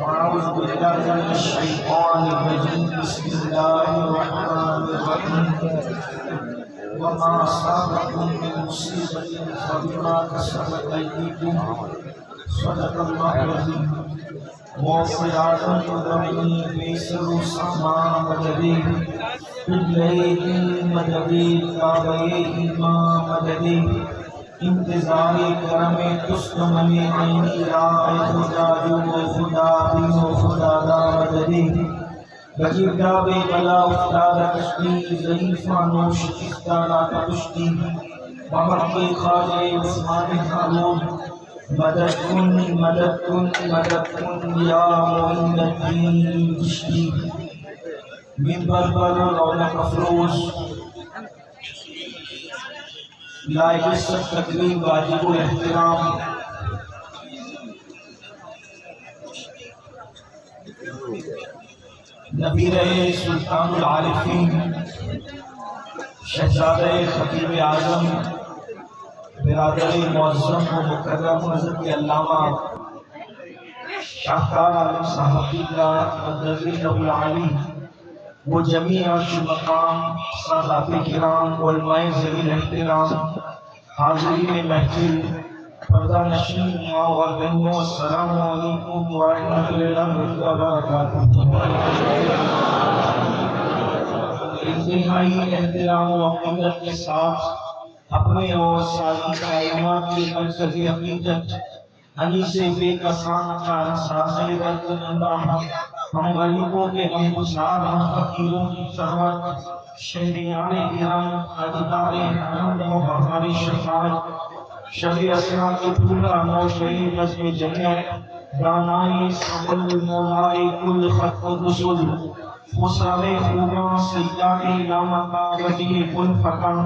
أعوذ بالله من الشيطان الرجيم بسم الله الرحمن الرحيم وما أصابكم من مصيبة فبما كسبت أيديكم صدق الله العظيم وصياد يدرني بيسر السماء مددي بالليل مددي كابي ما مددي انتظار کرم تسلم عینی رائے خدا جو خدا بھی و خدا دا مددی بگیردہ بے بلا افتادہ کشتی ضعیفانو شکستانہ کشتی بمر کے خواجہ عثمان حالون مدد کن مدد کن مدد کن یا معین الدین چشتی منبر پر رونق افروز لائق سب تقریب واجب الاحترام نبی رہے سلطان العارفین شہزادہ خطیب اعظم برادر معظم و مکرم حضرت علامہ شاہکار عالم صاحب اللہ مدذر العالی و جمیع مقام سادات کرام علماء ذوی الاحترام حاضرین محفل پردہ نشین ماں و بہنوں السلام علیکم ورحمۃ اللہ وبرکاتہ۔ انتہائی احترام و عقیدت کے ساتھ اپنے اور ساری کائنات کی مرکزی عقیدت علی سے بے کسان کا احساس برکنندہ ہم غریبوں کے غمگسار ہم فقیروں کی سرور شہریان ایران خاجدار حرم و بہاری شفاعت شفیع اسرار کی پورا نوشہی نظم جنت دانائی سبل مولائی کل خط و رسول خسر خوبان سیدان نامکا وجی کل فتن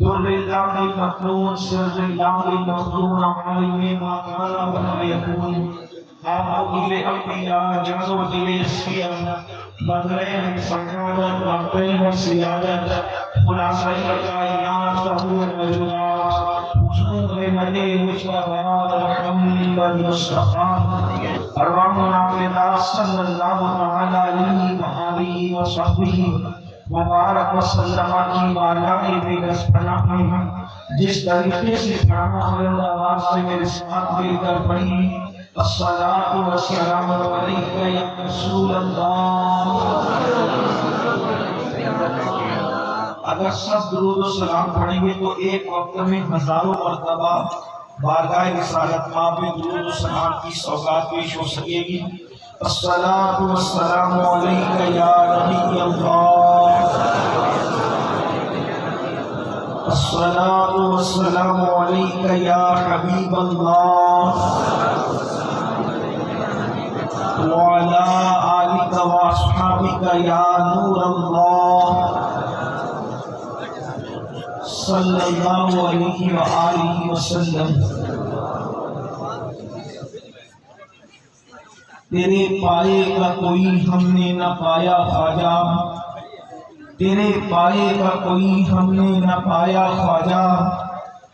در اللہ مکنون سر اللہ مخدون عالم ما کانا وما یکون آب دل انبیاء جازو دل اسفیاء بدرین سکانت وقتین و سیادت خلاصی کائنات ظہور موجودات حضور مدی مجتبات رحمی والمصطفیٰ ارواحنا فدا صلی اللہ علیہ وآلہ وصحبہ مبارک وسلم کی بالائی بے گس پناہ میں جس طریقے سے پڑھا بلند آواز سے میرے ساتھ مل کر پڑھی الصلاۃ والسلام علیک یا رسول اللہ۔ اگر سب درود و سلام پڑھیں گے تو ایک وقت میں ہزاروں مرتبہ بارگاہ رسالت ماں پہ درود و سلام کی سوگات پیش ہو سکے گی۔ الصلاۃ والسلام علیک یا نبی اللہ، الصلاۃ والسلام علیک یا حبیب اللہ، وعلی آلک واصحابک یا نور اللہ، صلی اللہ علیہ وآلہ وسلم۔ تیرے پائے کا کوئی ہم نے نہ پایا خواجہ، تیرے پائے کا کوئی ہم نے نہ پایا خواجہ،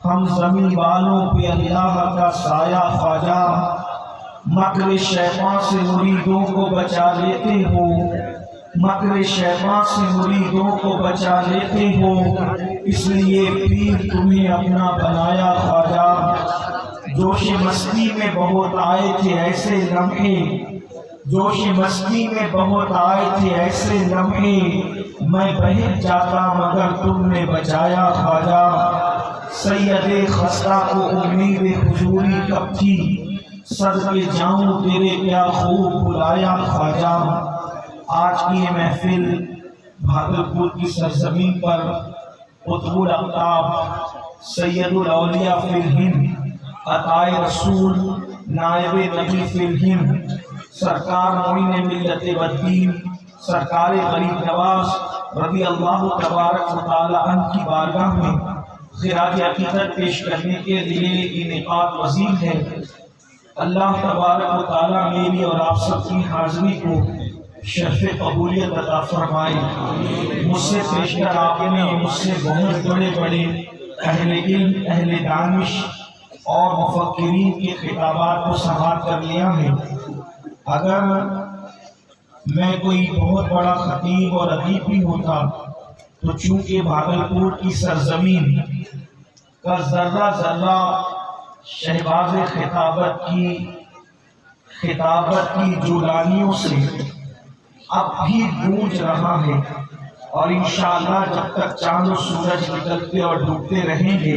ہم زمین والوں پہ اللہ کا سایہ خواجہ، مکر شیطان سے مریدوں کو بچا لیتے ہو، مکر شیطان سے مریدوں کو بچا لیتے ہو، اس لیے پیر تمہیں اپنا بنایا خواجہ، جوش مستی میں بہت آئے تھے ایسے لمحے، جوش مستی میں بہت آئے تھے ایسے لمحے، میں بہت جاتا مگر تم نے بچایا خواجہ، سید خستہ کو امید حضوری کب تھی، صدقے جاؤں تیرے کیا خوب بلایا خواجہ۔ آج کی یہ محفل بھاگلپور کی سرزمین پر قطب الاقطاب سید الاولیاء فی الہند، عطائے رسول نائب نبی فی الہند، سرکار معین ملت والدین سرکار غریب نواز رضی اللہ تبارک و تعالی عنہ کی بارگاہ میں خراج عقیدت پیش کرنے کے لیے انعقاد پذیر ہے۔ اللہ تبارک و تعالی میری اور آپ سب کی حاضری کو شرف قبولیت عطا فرمائے۔ مجھ سے پیشتر آپ نے مجھ سے بہت بڑے بڑے اہل علم، اہل دانش اور مفکرین کے خطابات کو سماعت کر لیا ہے۔ اگر میں کوئی بہت بڑا خطیب اور ادیب بھی ہوتا تو چونکہ بھاگلپور کی سرزمین کا ذرہ ذرہ شہباز خطابت کی جولانیوں سے اب بھی گونج رہا ہے، اور انشاءاللہ جب تک چاند و سورج نکلتے اور ڈوبتے رہیں گے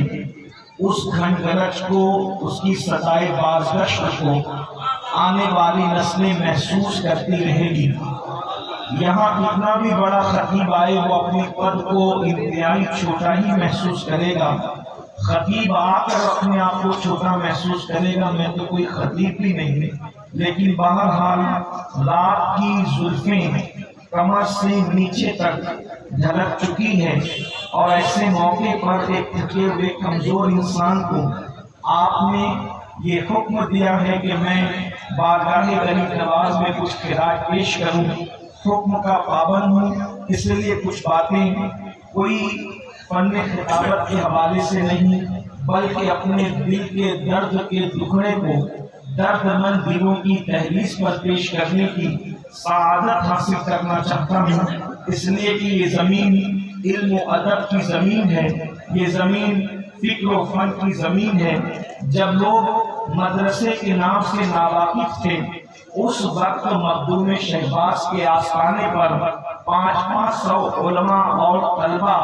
اس گھن گرج کو، اس کی صدائے بازگشت کو آنے والی نسلیں محسوس کرتی رہیں گی۔ یہاں کتنا بھی بڑا خطیب آئے وہ اپنے قد کو انتہائی چھوٹا ہی محسوس کرے گا۔ خطیب آ کر اپنے آپ کو چھوٹا محسوس کرے گا، میں تو کوئی خطیب بھی نہیں، لیکن بہرحال رات کی زلفیں کمر سے نیچے تک جھلک چکی ہے، اور ایسے موقع پر ایک تھکے ہوئے کمزور انسان کو آپ نے یہ حکم دیا ہے کہ میں بارگاہ غریب نواز میں کچھ خراج پیش کروں۔ حکم کا پابند ہوں، اس لیے کچھ باتیں کوئی فن خطابت کے حوالے سے نہیں بلکہ اپنے دل کے درد کے دکھڑے کو درد مند دلوں کی دہلیز پر پیش کرنے کی سعادت حاصل کرنا چاہتا ہوں، اس لیے کہ یہ زمین علم و ادب کی زمین ہے، یہ زمین فکر و فن کی زمین ہے۔ جب لوگ مدرسے کے نام سے ناواقف تھے اس وقت مخدوم شہباز کے آستانے پر 500 علماء اور طلبہ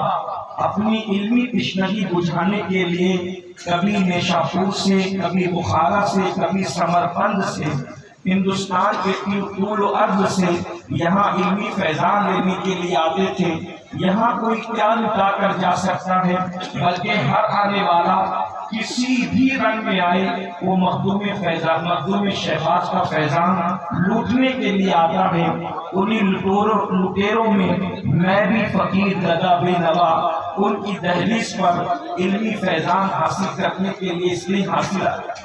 اپنی علمی تشنگی بجھانے کے لیے کبھی نیشاپور سے، کبھی بخارا سے، کبھی سمرقند سے، ہندوستان کے طول و عرض سے یہاں علمی فیضان لینے کے لیے آتے تھے۔ یہاں کوئی کیا لٹا کر جا سکتا ہے، بلکہ ہر آنے والا کسی بھی رنگ میں آئے وہ مخدوم شہباز کا فیضان لوٹنے کے لیے آتا ہے۔ انہی لٹیروں میں میں بھی فقیر گدا بے نوا ان کی دہلیز پر علمی فیضان حاصل کرنے کے لیے اس لیے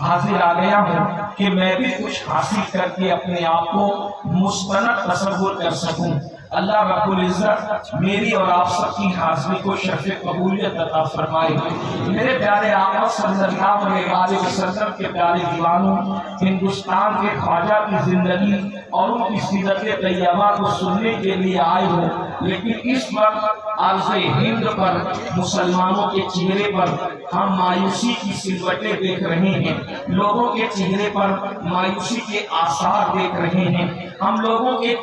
حاضر آ گیا ہوں کہ میں بھی کچھ حاصل کر کے اپنے آپ کو مستند تصور کر سکوں۔ اللہ رب العزت میری اور آپ سب کی حاضری کو شرف قبولیت عطا فرمائے۔ میرے پیارے آقا صلی اللہ علیہ وسلم کے پیارے دیوانوں، ہندوستان کے خواجہ کی زندگی اور ان کی سیرت طیبہ کو سننے کے لیے آئے ہو، لیکن اس وقت عرض ہند پر مسلمانوں کے چہرے پر ہم مایوسی کی سلوٹیں دیکھ رہے ہیں، لوگوں کے چہرے پر مایوسی کے آثار دیکھ رہے ہیں، ہم لوگوں کے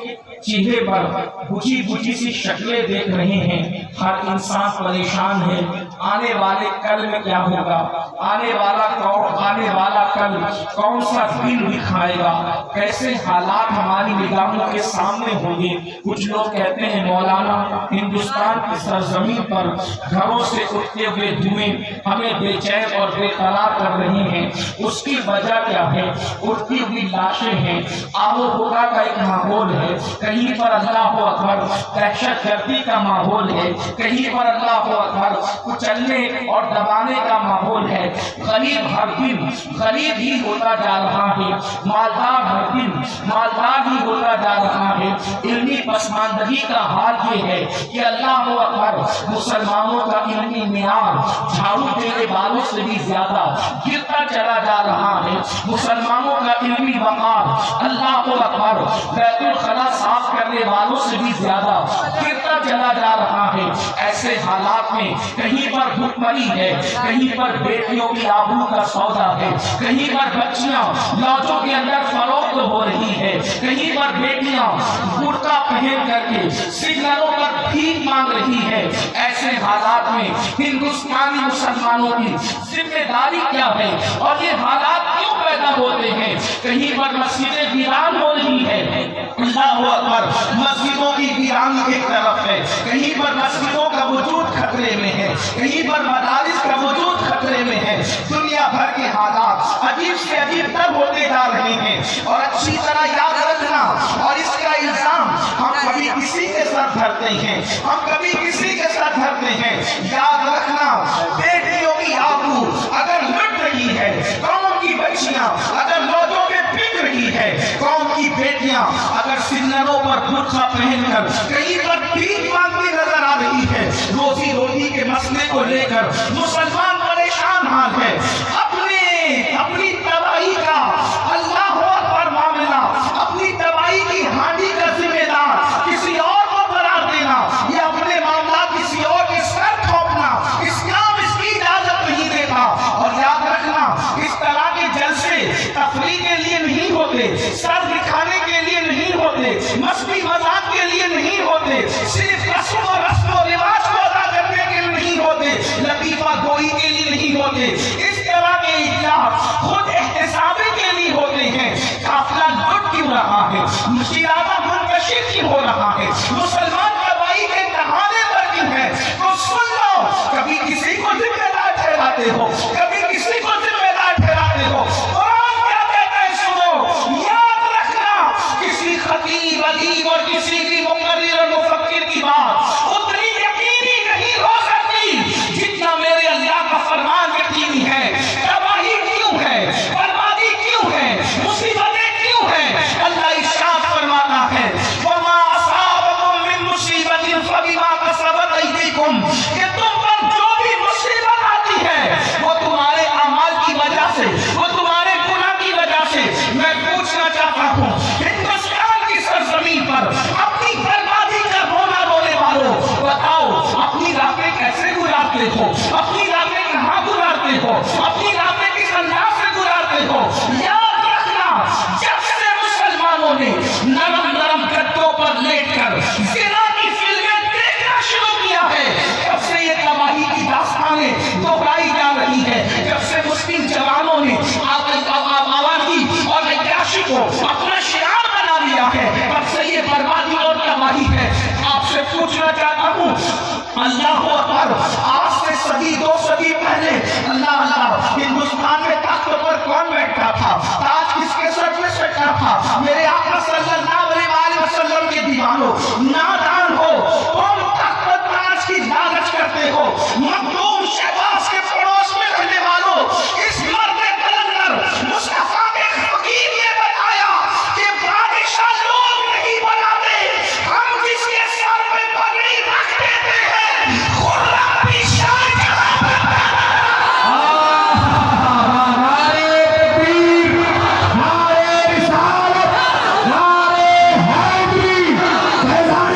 چہرے پر بجھی سی شکلیں دیکھ رہے ہیں، ہر انسان پریشان ہے۔ آنے والے کل میں کیا ہوگا، آنے والا کل کون سا دن دکھائے گا، کیسے حالات ہماری نگاہوں کے سامنے ہوں گے۔ کچھ لوگ کہتے ہیں مولانا ہندوستان کی سرزمین پر گھروں سے اٹھتے ہوئے دھوئیں ہمیں بے چین اور بے قرار کر رہی ہیں، اس کی وجہ کیا ہے؟ اٹھتی ہوئی لاشیں ہیں، آب و ہوا کا ایک ماحول ہے، کہیں پر اللہ اکبر دہشت گردی کا ماحول ہے، کہیں پر اللہ اکبر کچلنے اور دبانے کا ماحول ہے۔ غریب ہر دن غریب ہی ہوتا جا رہا ہے، مالدار ہر دن مالدار ہی ہوتا جا رہا ہے۔ علمی پسماندگی کا حال یہ ہے کہ اللہ اکبر مسلمانوں کا علمی معیار جھاڑو دینے والوں سے بھی زیادہ گرتا چلا جا رہا ہے، مسلمانوں کا علمی وقار اللہ اکبر بیت الخلا صاف کرنے والوں سے بھی زیادہ گرتا چلا جا رہا ہے۔ ایسے حالات میں کہیں پر پر بھوکمری ہے، کہیں پر بیٹیوں کی آبرو کا سودا ہے، کہیں پر بچیاں لاجوں کے اندر فروخت ہو رہی ہے، کہیں پر بیٹیاں برقع پہن کر کے سگنلوں پر بھیک مانگ رہی ہے۔ ایسے حالات میں ہندوستانی مسلمانوں کی ذمہ داری کیا ہے اور یہ حالات کیوں پیدا ہوتے ہیں؟ کہیں پر مسجدیں ویران ہو رہی ہے، اللہ اکبر، مسجدوں کی ویرانی ایک طرف ہے، کہیں پر مسجدوں کا وجود خطرے میں ہے، کہیں پر مدارس کا وجود خطرے میں ہے۔ دنیا بھر کے حالات عجیب سے عجیب تر ہوتے جا رہے ہیں، اور اچھی طرح یاد رکھنا، اور اس کا الزام ہم کبھی کسی کے ساتھ دھرتے ہیں، ہم کبھی کسی کے ساتھ دھرتے ہیں۔ یاد رکھنا، بیٹیوں کی آبرو اگر لٹ رہی ہے، قوم کی بچیاں اگر لوجوں میں بک رہی ہے، قوم کی بیٹیاں اگر سنروں پر برقع پہن کر کہیں پر بھیک مانگتی نظر آ رہی ہے، روزی روٹی کے مسئلے کو لے کر مسلمان پریشان حال ہے۔ اپنی تباہی کا اللہ اکبر معاملہ، اپنی تباہی کی ہانڈی کا ذمہ دار کسی اور کو قرار دینا، یا اپنے معاملات کسی اور کے سر تھوپنا، اسلام اس کی اجازت نہیں دیتا۔ اور یاد رکھنا، اس طرح کے جلسے تفریح کے لیے نہیں ہوتے، سر دکھانے کے لیے نہیں ہوتے، مستی مذاق کے لیے نہیں ہوتے، صرف رسم و رواج کو ادا کرنے کے لیے نہیں ہوتے، لطیفہ گوئی کے لیے نہیں ہوتے۔ اس طرح کے اجلاس خود احتسابی کے لیے ہوتے ہیں۔ قافلہ لٹ کیوں رہا ہے؟ مشیرانہ منتشر کیوں ہو رہا ہے؟ مسلمان تباہی کے کہانے پر کیوں ہے؟ تو سن لو، کبھی کسی کو ذمہ دار ٹھہراتے ہو، کبھی کسی کو ذمہ دار ٹھہراتے ہو۔ قرآن کیا کہتا ہے سنو، یاد رکھنا، کسی خطیب ادیب اور کسی بھی مقرر اور مفکر کی بات اتنی یقینی نہیں ہو سکتی جتنا میرے اللہ کا فرمان یقینی ہے۔ تباہی کیوں ہے؟ بربادی کیوں ہے؟ مصیبتیں کیوں ہیں؟ اللہ ارشاد فرماتا ہے، وَمَا أَصَابَكُم مِّن مُّصِيبَةٍ فَبِمَا كَسَبَتْ أَيْدِيكُمْ، کہ تم پر جو بھی مصیبت آتی ہے وہ تمہارے اعمال کی وجہ سے، وہ تمہارے گناہ کی وجہ سے۔ میں پوچھنا چاہتا ہوں، ہندوستان کی سرزمین پر اپنی بربادی کا رونا رونے والوں، بتاؤ اپنی راتیں کیسے گزارتے ہو؟ اپنی راتیں کہاں گزارتے ہو؟ اپنی راتیں کس انداز سے گزارتے ہو؟ یاد رکھنا، جب سے مسلمانوں نے نرم نرم گدوں پر لیٹ کر زنا کی فلمیں دیکھنا شروع کیا ہے، تب سے یہ تباہی کی داستانیں دہرائی جا رہی ہے۔ جب سے مسلم جوانوں نے آوازی اور عیاشی کو اپنا شعار بنا لیا ہے، تب سے یہ بربادی اور تباہی ہے۔ آپ سے پوچھنا چاہتا ہوں، اللہ اکبر، آج سے صدی دو صدی پہلے اللہ ہندوستان میں تخت پر کون بیٹھا تھا؟ تاج کس کے سر پہ سٹا تھا؟ میرے آقا صلی اللہ علیہ وسلم کے دیوانوں، نادان ہو، تم تخت پر تاج کی لالچ کرتے ہو۔ مخدوم شہباز کے پڑوس میں رہنے والوں، اس مرد کلندر مصطفیٰ کے فقیر نے بتایا کہ بادشاہ لوگ نہیں بناتے، ہم جس کے سر پہ پگڑی رکھ دیتے ہیں خرم پیشان نعرے رسالت، نعرے حیدری، فیضان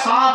7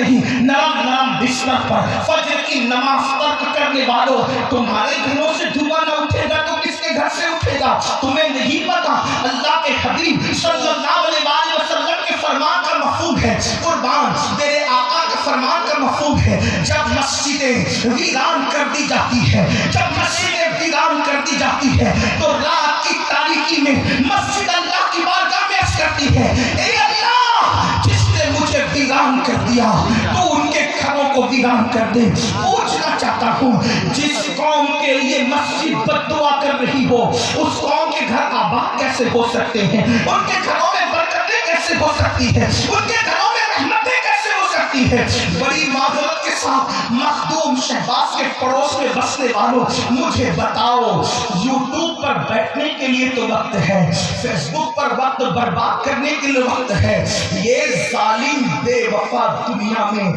نہیں، نرم نرم بستر پر فجر کی نماز ترک کرنے والوں، تمہارے گھروں سے دھواں نہ اٹھے گا تو کس کے گھر سے اٹھے گا؟ تمہیں نہیں پتا اللہ کے حبیب صلی اللہ علیہ وسلم کے فرمان کا مفہوم ہے، قربان میرے آقا کے فرمان کا مفہوم ہے، جب مسجدیں ویران کر دی جاتی ہے، جب مسجدیں ویران کر دی جاتی ہے تو رات کی تاریکی میں مسجد اللہ کی بارگاہ میں عرض کرتی ہے، اے اللہ جس نے مجھے ویران کر دیا تو ان کے گھروں کو ویران کر دے۔ پوچھنا چاہتا ہوں جس قوم کے لیے مسجد بد دعا کر رہی ہو اس قوم کے گھر آباد کیسے ہو سکتے ہیں؟ ان کے گھروں میں برکتیں کیسے ہو سکتی ہے؟ ان کے گھروں میں رحمتیں کیسے ہو سکتی ہے؟ بڑی معذرت کے ساتھ مخدوم شہباز کے پڑوس میں بسنے والوں مجھے بتاؤ، یوٹیوب پر بیٹھنے کے لیے تو وقت ہے، فیس بک پر وقت برباد کرنے کے لیے وقت ہے، یہ ظالم بے وفا دنیا میں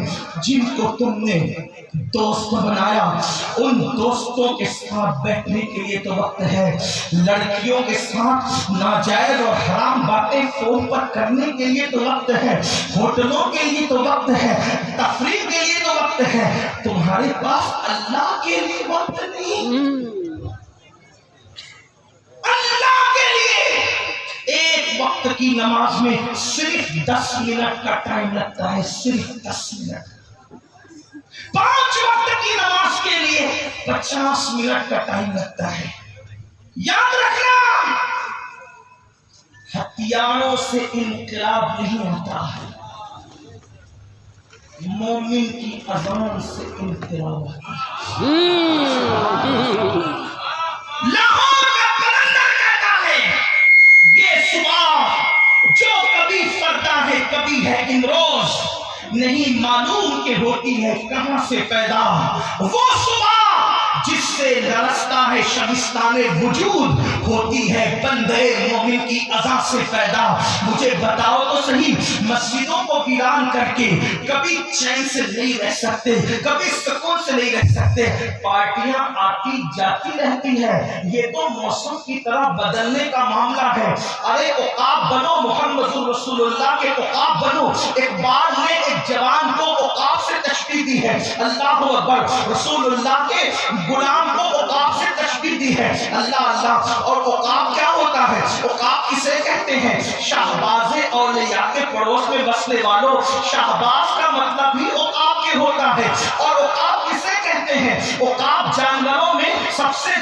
جن کو تم نے دوست بنایا ان دوستوں کے ساتھ بیٹھنے کے لیے تو وقت ہے، لڑکیوں کے ساتھ ناجائز اور حرام باتیں فون پر کرنے کے لیے تو وقت ہے، ہوٹلوں کے لیے تو وقت ہے، تفریح کے لیے تو وقت ہے، تمہارے پاس اللہ کے لیے وقت نہیں۔ اللہ کے لیے ایک وقت کی نماز میں صرف 10 منٹ کا ٹائم لگتا ہے، صرف 10 منٹ۔ 5 وقت کی نماز کے لیے 50 منٹ کا ٹائم لگتا ہے۔ یاد رکھنا ہتھیاروں سے انقلاب نہیں آتا، مومن کی اذان سے انقلاب آتا ہے۔ لاہور کا کلندر کہتا ہے یہ صبح جو کبھی فردا ہے کبھی ہے امروز، نہیں معلوم کہ ہوتی ہے کہاں سے پیدا، وہ صبح جس سے لرزتا ہے شبستان وجود ہوتی ہے بندے مومن کی اذان سے پیدا۔ مجھے بتاؤ تو صحیح، مسجدوں کو ویران کر کے کبھی چین سے نہیں رہ سکتے، کبھی سکون سے نہیں رہ سکتے، پارٹیاں آتی جاتی رہتی ہے، یہ تو موسم کی طرح بدلنے کا معاملہ ہے۔ ارے عقاب بنو، محمد رسول اللہ کے عقاب بنو۔ اقبال نے ایک جوان کو عقاب سے تشبیہ دی ہے، اللہ اکبر، رسول اللہ کے غلام کو عقاب سے تشبیہ دی ہے، اللہ اللہ۔ اور عقاب کیا ہوتا ہے؟ عقاب کسے کہتے ہیں؟ شہباز اولیاء کے پڑوس میں بسنے والوں، شہباز کا مطلب بھی عقاب کے ہوتا ہے۔ اور عقاب کسے کہتے ہیں؟ عقاب جانوروں میں سب سے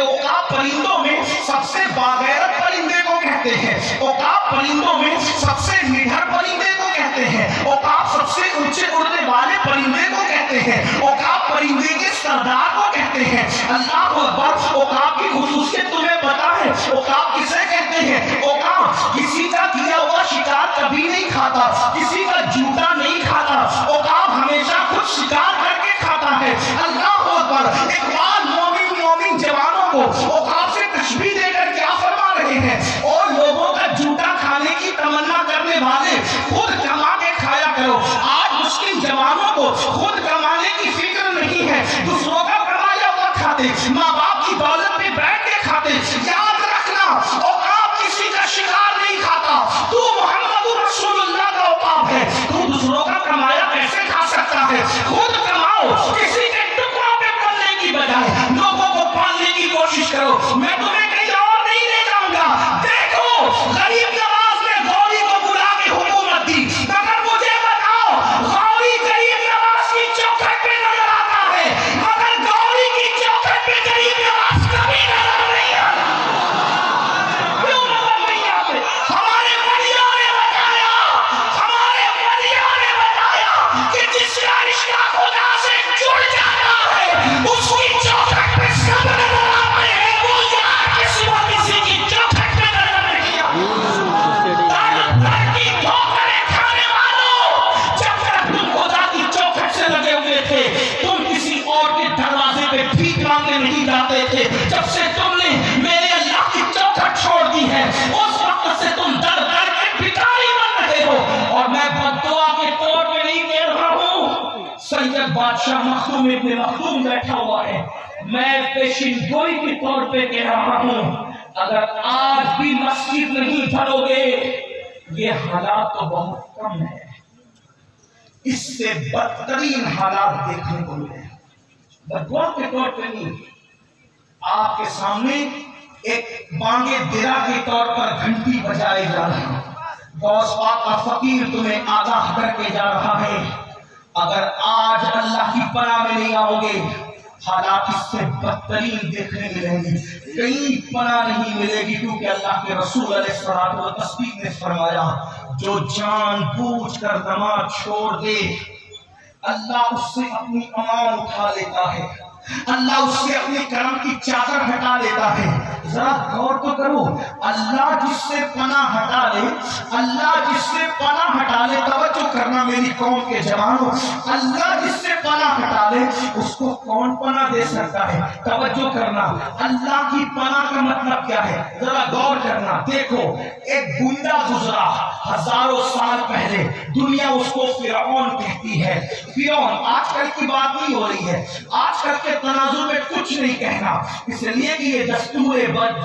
عقاب پرندوں میں سب سے باغیرت پرندے کو کہتے ہیں، عقاب پرندوں میں سب سے نڈھر پرندے کو کہتے ہیں، عقاب سب سے اونچے اڑنے والے پرندے کو کہتے ہیں، عقاب پرندے کے سردار کو کہتے ہیں، اللہ اکبر۔ عقاب کی خصوصیت تمہیں پتا ہے؟ عقاب کسے کہتے ہیں؟ عقاب کسی کا کیا ہوا شکار کبھی نہیں کھاتا، کسی کا جوتا نہیں کھاتا، عقاب ہمیشہ خود شکار کر کے کھاتا ہے، اللہ اکبر۔ اقبال مومن جوانوں کو عقاب سے تشبیہ دے کر کیا فرما رہے ہیں؟ اور لوگوں کا جوتا کھانے کی تمنا کرنے والے خود کما کے کھایا کرو۔ آج مسلم جوانوں کو خود کمانے کی فکر نہیں ہے، دوسروں کا کمایا ہوا کھاتے، ماں باپ کی دولت پہ بیٹھ کے کھاتے۔ یاد رکھنا عقاب کسی کا شکار نہیں کھاتا، تو محمد رسول اللہ کا عقاب ہے، تو دوسروں کا کمایا کیسے کھا سکتا ہے؟ خود کماؤ، کسی کے ٹکڑوں پہ پلنے کی بجائے لوگوں کو پالنے کی کوشش کرو۔ میں تمہیں کہیں اور نہیں لے جاؤں گا۔ دیکھو غریب نواز نے غوری کو بلا کے حکومت دی، مگر مجھے بتاؤ غوری غریب نواز کی چوکھٹ پہ نظر آتا ہے، مگر غوری کی چوکھٹ پہ غریب نواز کبھی نظر نہیں آتا۔ کیوں نظر نہیں آتے؟ ہمارے ولیوں نے بتایا، ہمارے ولیوں نے بتایا کہ جس کا رشتہ خدا سے جڑ جاتا ہے اس کی چوکھٹ پہ سب نظر آتے ہیں، وہ یار کے سوا کسی کی چوکھٹ پہ نظر نہیں آتے۔ در کی ٹھوکریں کھانے والوں، جب تک تم خدا کی چوکھٹ سے لگے ہوئے تھے تم کسی اور کے دروازے پہ بھیک مانگنے نہیں جاتے تھے۔ جب سے تم نے میرے اللہ کی چوکھٹ چھوڑ دی ہے اس وقت سے تم در در کے بھکاری بن رہے ہو۔ اور میں بددعا کے طور پہ نہیں کہہ رہا ہوں، سید بادشاہ مخدوم ابن مخدوم بیٹھا ہوا ہے، میں پیشین گوئی کے طور پہ کہہ رہا ہوں، اگر آج بھی مسجد نہیں بھرو گے یہ حالات تو بہت کم ہے، اس سے بدترین حالات دیکھنے کو ملے. بدعا کے طور پہ نہیں، آپ کے سامنے ایک بانگے درا کے طور پر گھنٹی بجائے جا رہے ہیں. غوث پاک کا فقیر تمہیں آگاہ کر کے جا رہا ہے، اگر آج اللہ کی پناہ میں نہیں آؤ گے حالات اس سے بدترین دیکھنے ملیں گی. کہیں پناہ نہیں ملے گی، کیونکہ اللہ کے رسول علیہ الصلوۃ والتسلیم نے فرمایا جو جان بوجھ کر نماز چھوڑ دے اللہ اس سے اپنی امان اٹھا لیتا ہے، اللہ اس سے اپنی کرم کی چادر ہٹا لیتا ہے. ذرا غور تو کرو، اللہ جس سے پناہ ہٹا لے، اللہ جس سے پناہ ہٹا لے، توجہ کرنا میری قوم کے جوانوں، اللہ جس سے پناہ ہٹا لے اس کو کون پناہ دے سکتا ہے؟ توجہ کرنا، اللہ کی پناہ کا مطلب کیا ہے؟ ذرا غور کرنا. دیکھو ایک گنڈا گزرا ہزاروں سال پہلے، دنیا اس کو فرعون کہتی ہے. فرعون آج کل کی بات نہیں ہو رہی ہے، آج کل کے تناظر میں کچھ نہیں کہنا، اس لیے کہ یہ دستور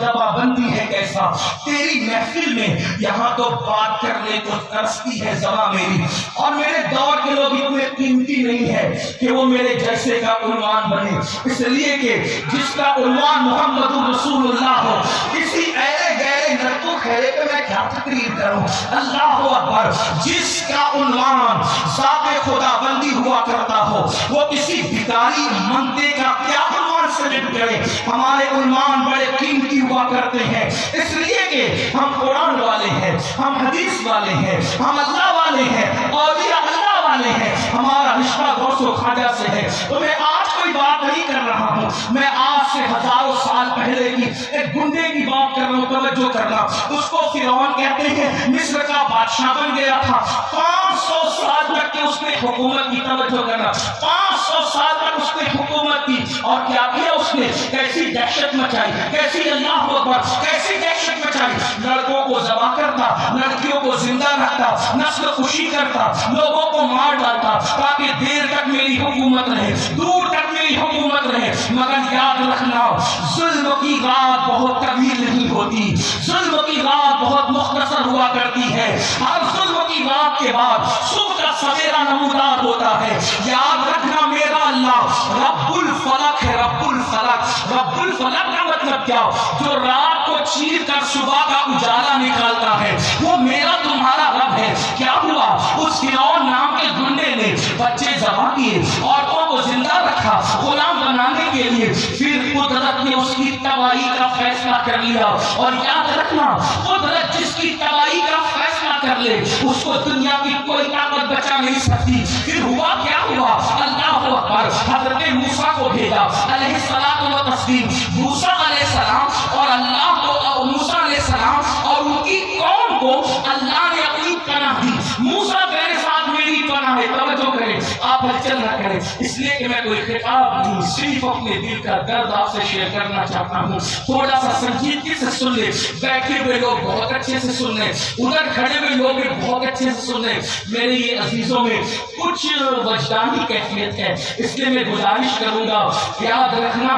زبا بندی ہے. کیسا تیری محفل میں یہاں تو بات کرنے کو ترستی ہے زبان میری، اور میرے دور کے لوگ اتنے قیمتی نہیں ہے کہ وہ میرے جیسے کا عنوان بنے. اس لیے کہ جس کا عنوان محمد رسول اللہ ہو، کسی ایرے گہرے نرکو خیرے پہ میں کیا تقریر کروں. اللہ اکبر. جس کا عنوان ذات خدا بندی ہوا کرتا ہو، وہ کسی بھکاری منتے کا کیا عنوان سلیکٹ کرے. ہمارے عنوان بڑے قیمتی ہوا کرتے ہیں، اس لیے کہ ہم قرآن والے ہیں، ہم حدیث والے ہیں، ہم اللہ والے ہیں، اولیاء اللہ والے ہیں. ہمارا رشتہ غوث و خواجہ سے ہے. تو میں آج کوئی بات نہیں کر رہا ہوں، میں آج سے ہزاروں سال پہلے کی ایک گنڈے کی بات کر رہا ہوں. توجہ کرنا، اس کو فرعون کہتے ہیں، مصر کا بادشاہ بن گیا تھا. 500 سال تک کہ اس نے حکومت کی. توجہ کرنا، 500 سال تک اس نے حکومت کی. اور کیا کیا اس نے؟ کیسی دہشت مچائی، کیسی اللہ اکبر، کیسی دہشت مچائی. لڑکوں کو ذبح کرتا، لڑکیوں کو زندہ رکھتا، نسل کشی کرتا، لوگوں کو مار ڈالتا تاکہ دیر تک میری حکومت رہے، دور تک میری حکومت رہے. مگر یاد رکھنا، ظلم کی رات بہت طویل نہیں ہوتی، ظلم کی رات بہت مختصر ہوا کرتی ہے. ہر ظلم کی رات کے بعد صبح کا سویرا نمودار ہوتا ہے. یاد رکھنا میرا اللہ رب الفلق ہے. رب الفلق، رب الفلق کا مطلب کیا؟ جو رات کو چیر کر صبح کا اجالا نکالتا ہے، وہ میرا تمہارا رب ہے. کیا ہوا؟ اس فرعون نام کے گنڈے نے بچے ذبح کیے، عورتوں کو زندہ رکھا غلام بنانے کے لیے. پھر قدرت نے اس کی تباہی کا فیصلہ کر لیا. اور یاد رکھنا، قدرت جس کی تباہی کا فیصلہ کر لے اس کو دنیا کی کوئی طاقت بچا نہیں سکتی. پھر ہوا کیا ہوا؟ اللہ اکبر. حضرت موسیٰ کو بھیجا علیہ السلام و تسلیم. موسیٰ علیہ السلام اور اللہ کو، موسیٰ علیہ السلام اور ان کی قوم کو اللہ نے اپنی پناہ دی. موسیٰ میرے ساتھ میری پناہ ہے. توجہ کریں، آپ ہلچل نہ کریں، اس لیے کہ میں کوئی خطاب نہیں، صرف اپنے دل کا درد آپ سے شیئر کرنا چاہتا ہوں. تھوڑا سا سنجیدگی سے سن لیں. بیٹھے ہوئے لوگ بہت اچھے سے سن لیں، ادھر کھڑے ہوئے لوگ بھی بہت اچھے سے سن لیں. میرے یہ عزیزوں میں کچھ وجدانی کیفیت ہے، اس لیے میں گزارش کروں گا. یاد رکھنا،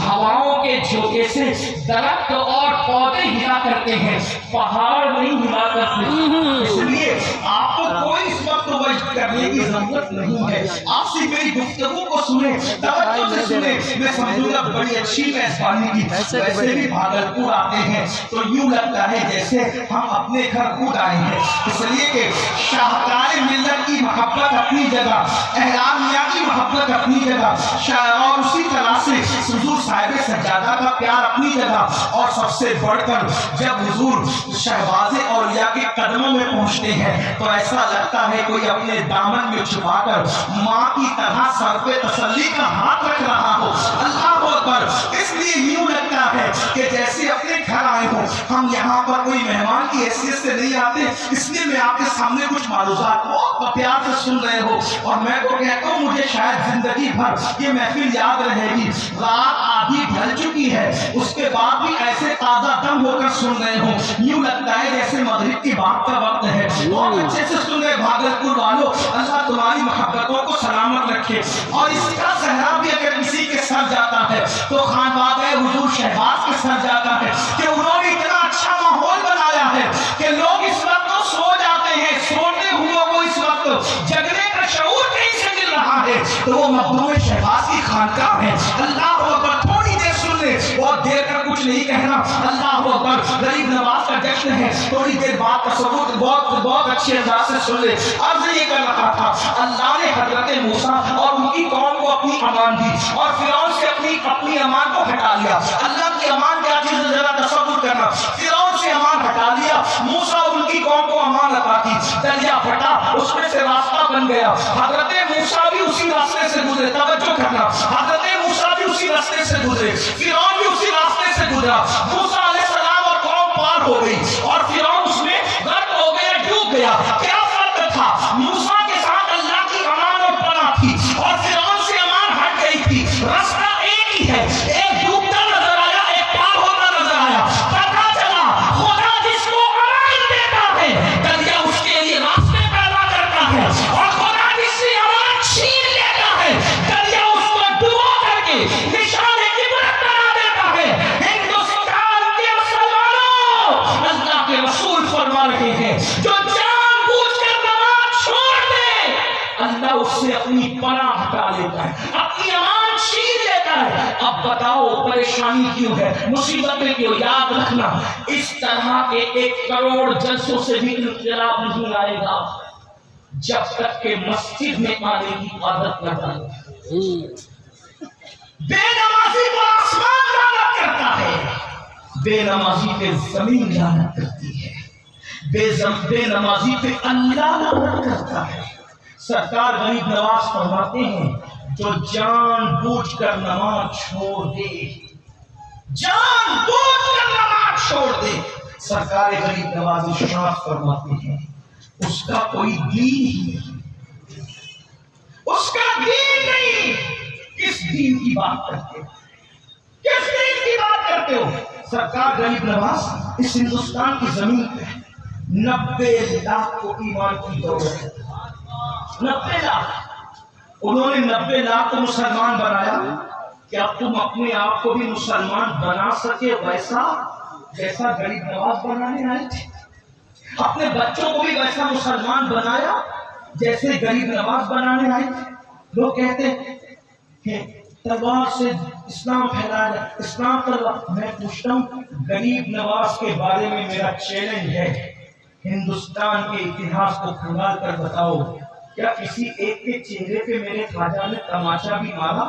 ہواؤں کے جھونکے سے درخت اور پودے ہلا کرتے ہیں، پہاڑ نہیں ہلا کرتے. اس لیے آپ کو کوئی اس وقت وجد کرنے کی ضرورت نہیں ہے. آپ سے میری گفتگو کو سنیں، توجہ سے سنیں. میں سمجھوں گا بڑی اچھی میزبانی کی. ویسے بھی بھاگلپور آتے ہیں تو یوں لگتا ہے جیسے ہم اپنے گھر خود آئے ہیں. اس لیے کہ شاہکار ملت کی محبت اپنی جگہ، احرامیہ کی محبت اپنی جگہ، اور اسی طرح سے حضور صاحب سجادہ کا پیار اپنی جگہ. اور سب سے بڑھ کر جب حضور شہباز اولیاء کے قدموں میں پہنچتے ہیں تو ایسا لگتا ہے کوئی اپنے دامن میں چھپا کر ماں کی طرح سر پہ تسلی کا ہاتھ رکھ رہا ہو. اللہ اکبر. اس لیے یوں لگتا ہے کہ جیسے اپنے گھر آئے ہوں. ہم یہاں پر کوئی مہمان کی حیثیت سے نہیں آتے، اس لیے میں آپ کے سامنے کچھ معروضات بہت پیار سے سن رہے ہو، اور میں تو کہتا ہوں مجھے شاید زندگی بھر یہ محفل یاد رہے گی. رات آدھی ڈھل چکی ہے، اس کے بعد بھی ایسے تازہ دم ہو کر سن رہے ہو، یوں لگتا ہے جیسے مغرب کی بات کا وقت ہے. بہت اچھے سے سن رہے بھاگلپور والوں. اللہ تمہاری محبتوں کو سلامت رکھے. اور اس کا صحرا بھی اگر کسی کے سر جاتا ہے تو خانواده حضور شہباز کے سر جاتا ہے کہ انہوں نے اتنا اچھا ماحول بنایا ہے کہ لوگ اس وقت تو سو جاتے ہیں، سوتے ہوئے کو اس وقت جگنے کا تو وہ مخدوم شہباز کی خانقاہ ہے. اللہ اکبر. تھوڑی دیر سن لے, بہت دیر تک کچھ نہیں کہنا. اللہ اکبر. غریب نواز کا جشن ہے, تھوڑی دیر بعد تصور بہت اچھے انداز سے سن لے. عرض یہ کر رہا تھا, اللہ نے حضرت موسیٰ اور ان کی قوم کو اپنی امان دی اور فرعون سے اپنی امان کو ہٹا لیا. اللہ کی امان کیا چیز ہے ذرا تصور کرنا. فرعون سے امان ہٹا لیا, موسیٰ اور ان کی قوم کو امان عطا کی. دریا پھٹا, اس میں سے راستہ بن گیا. حضرت موسیٰ بھی اسی راستے سے گزرے. توجہ کرنا, حضرت موسیٰ بھی اسی راستے سے گزرے, فرعون بھی اسی راستے سے گزرا. موسیٰ علیہ السلام اور قوم پار ہو گئی اور فرعون اس میں غرق ہو گیا, ڈوب گیا. کیا فرق تھا؟ موسیٰ کے ساتھ اللہ کی امان اور پناہ تھی اور فرعون سے امان ہٹ گئی تھی. راستہ ایک ہی ہے, ایک ڈوبتا نظر آیا, ایک پار ہوتا نظر آیا. پتا چلا خدا جس کو امان دیتا ہے دریا اس کے لیے راستے پیدا کرتا ہے, اور خدا جس سے امان چھین لیتا ہے دریا اس کو ڈبو کر کے نشان عبرت بنا دیتا ہے. ہندوستان کے مسلمانوں, اللہ کے رسول فرما رہے ہیں, جو جان بوجھ کر نماز چھوڑ دے اللہ اس سے اپنی پناہ ہٹا لیتا ہے, اپنی امان چھین لیتا ہے. اب بتاؤ پریشانی کیوں ہے, مصیبتیں کیوں؟ یاد رکھنا, اس طرح کے 1 کروڑ جلسوں سے بھی انقلاب نہیں آئے گا جب تک کہ مسجد میں آنے کی عادت نہ ڈالے. بے نمازی کو آسمان لعنت کرتا ہے, بے نمازی پہ زمین لعنت کرتی ہے, بے نمازی پہ اللہ لعنت کرتا ہے. سرکار غریب نواز فرماتے ہیں, جو جان بوجھ کر نماز چھوڑ دے, جان بوجھ کر نماز چھوڑ دے, سرکار غریب نواز ارشاد فرماتے ہیں, اس کا کوئی دین ہی نہیں, اس کا دین نہیں. کس دین کی بات کرتے ہو, کس دین کی بات کرتے ہو؟ سرکار غریب نواز اس ہندوستان کی زمین پہ 90 لاکھ کو ایمان کی دولت ہے. 90 لاکھ, انہوں نے 90 لاکھ کو مسلمان بنایا. کیا تم اپنے آپ کو بھی مسلمان بنا سکے ویسا جیسا غریب نواز بنانے آئے تھے؟ اپنے بچوں کو بھی ویسا مسلمان بنایا جیسے غریب نواز بنانے آئے تھے؟ لوگ کہتے ہیں کہ تلوار سے اسلام پھیلایا, اسلام تلوار. میں پوچھتا ہوں, غریب نواز کے بارے میں میرا چیلنج ہے, ہندوستان کے اتہاس کو کھنگال کر بتاؤ, کیا کسی ایک کے چہرے پہ میرے خواجہ نے تماشا بھی مارا؟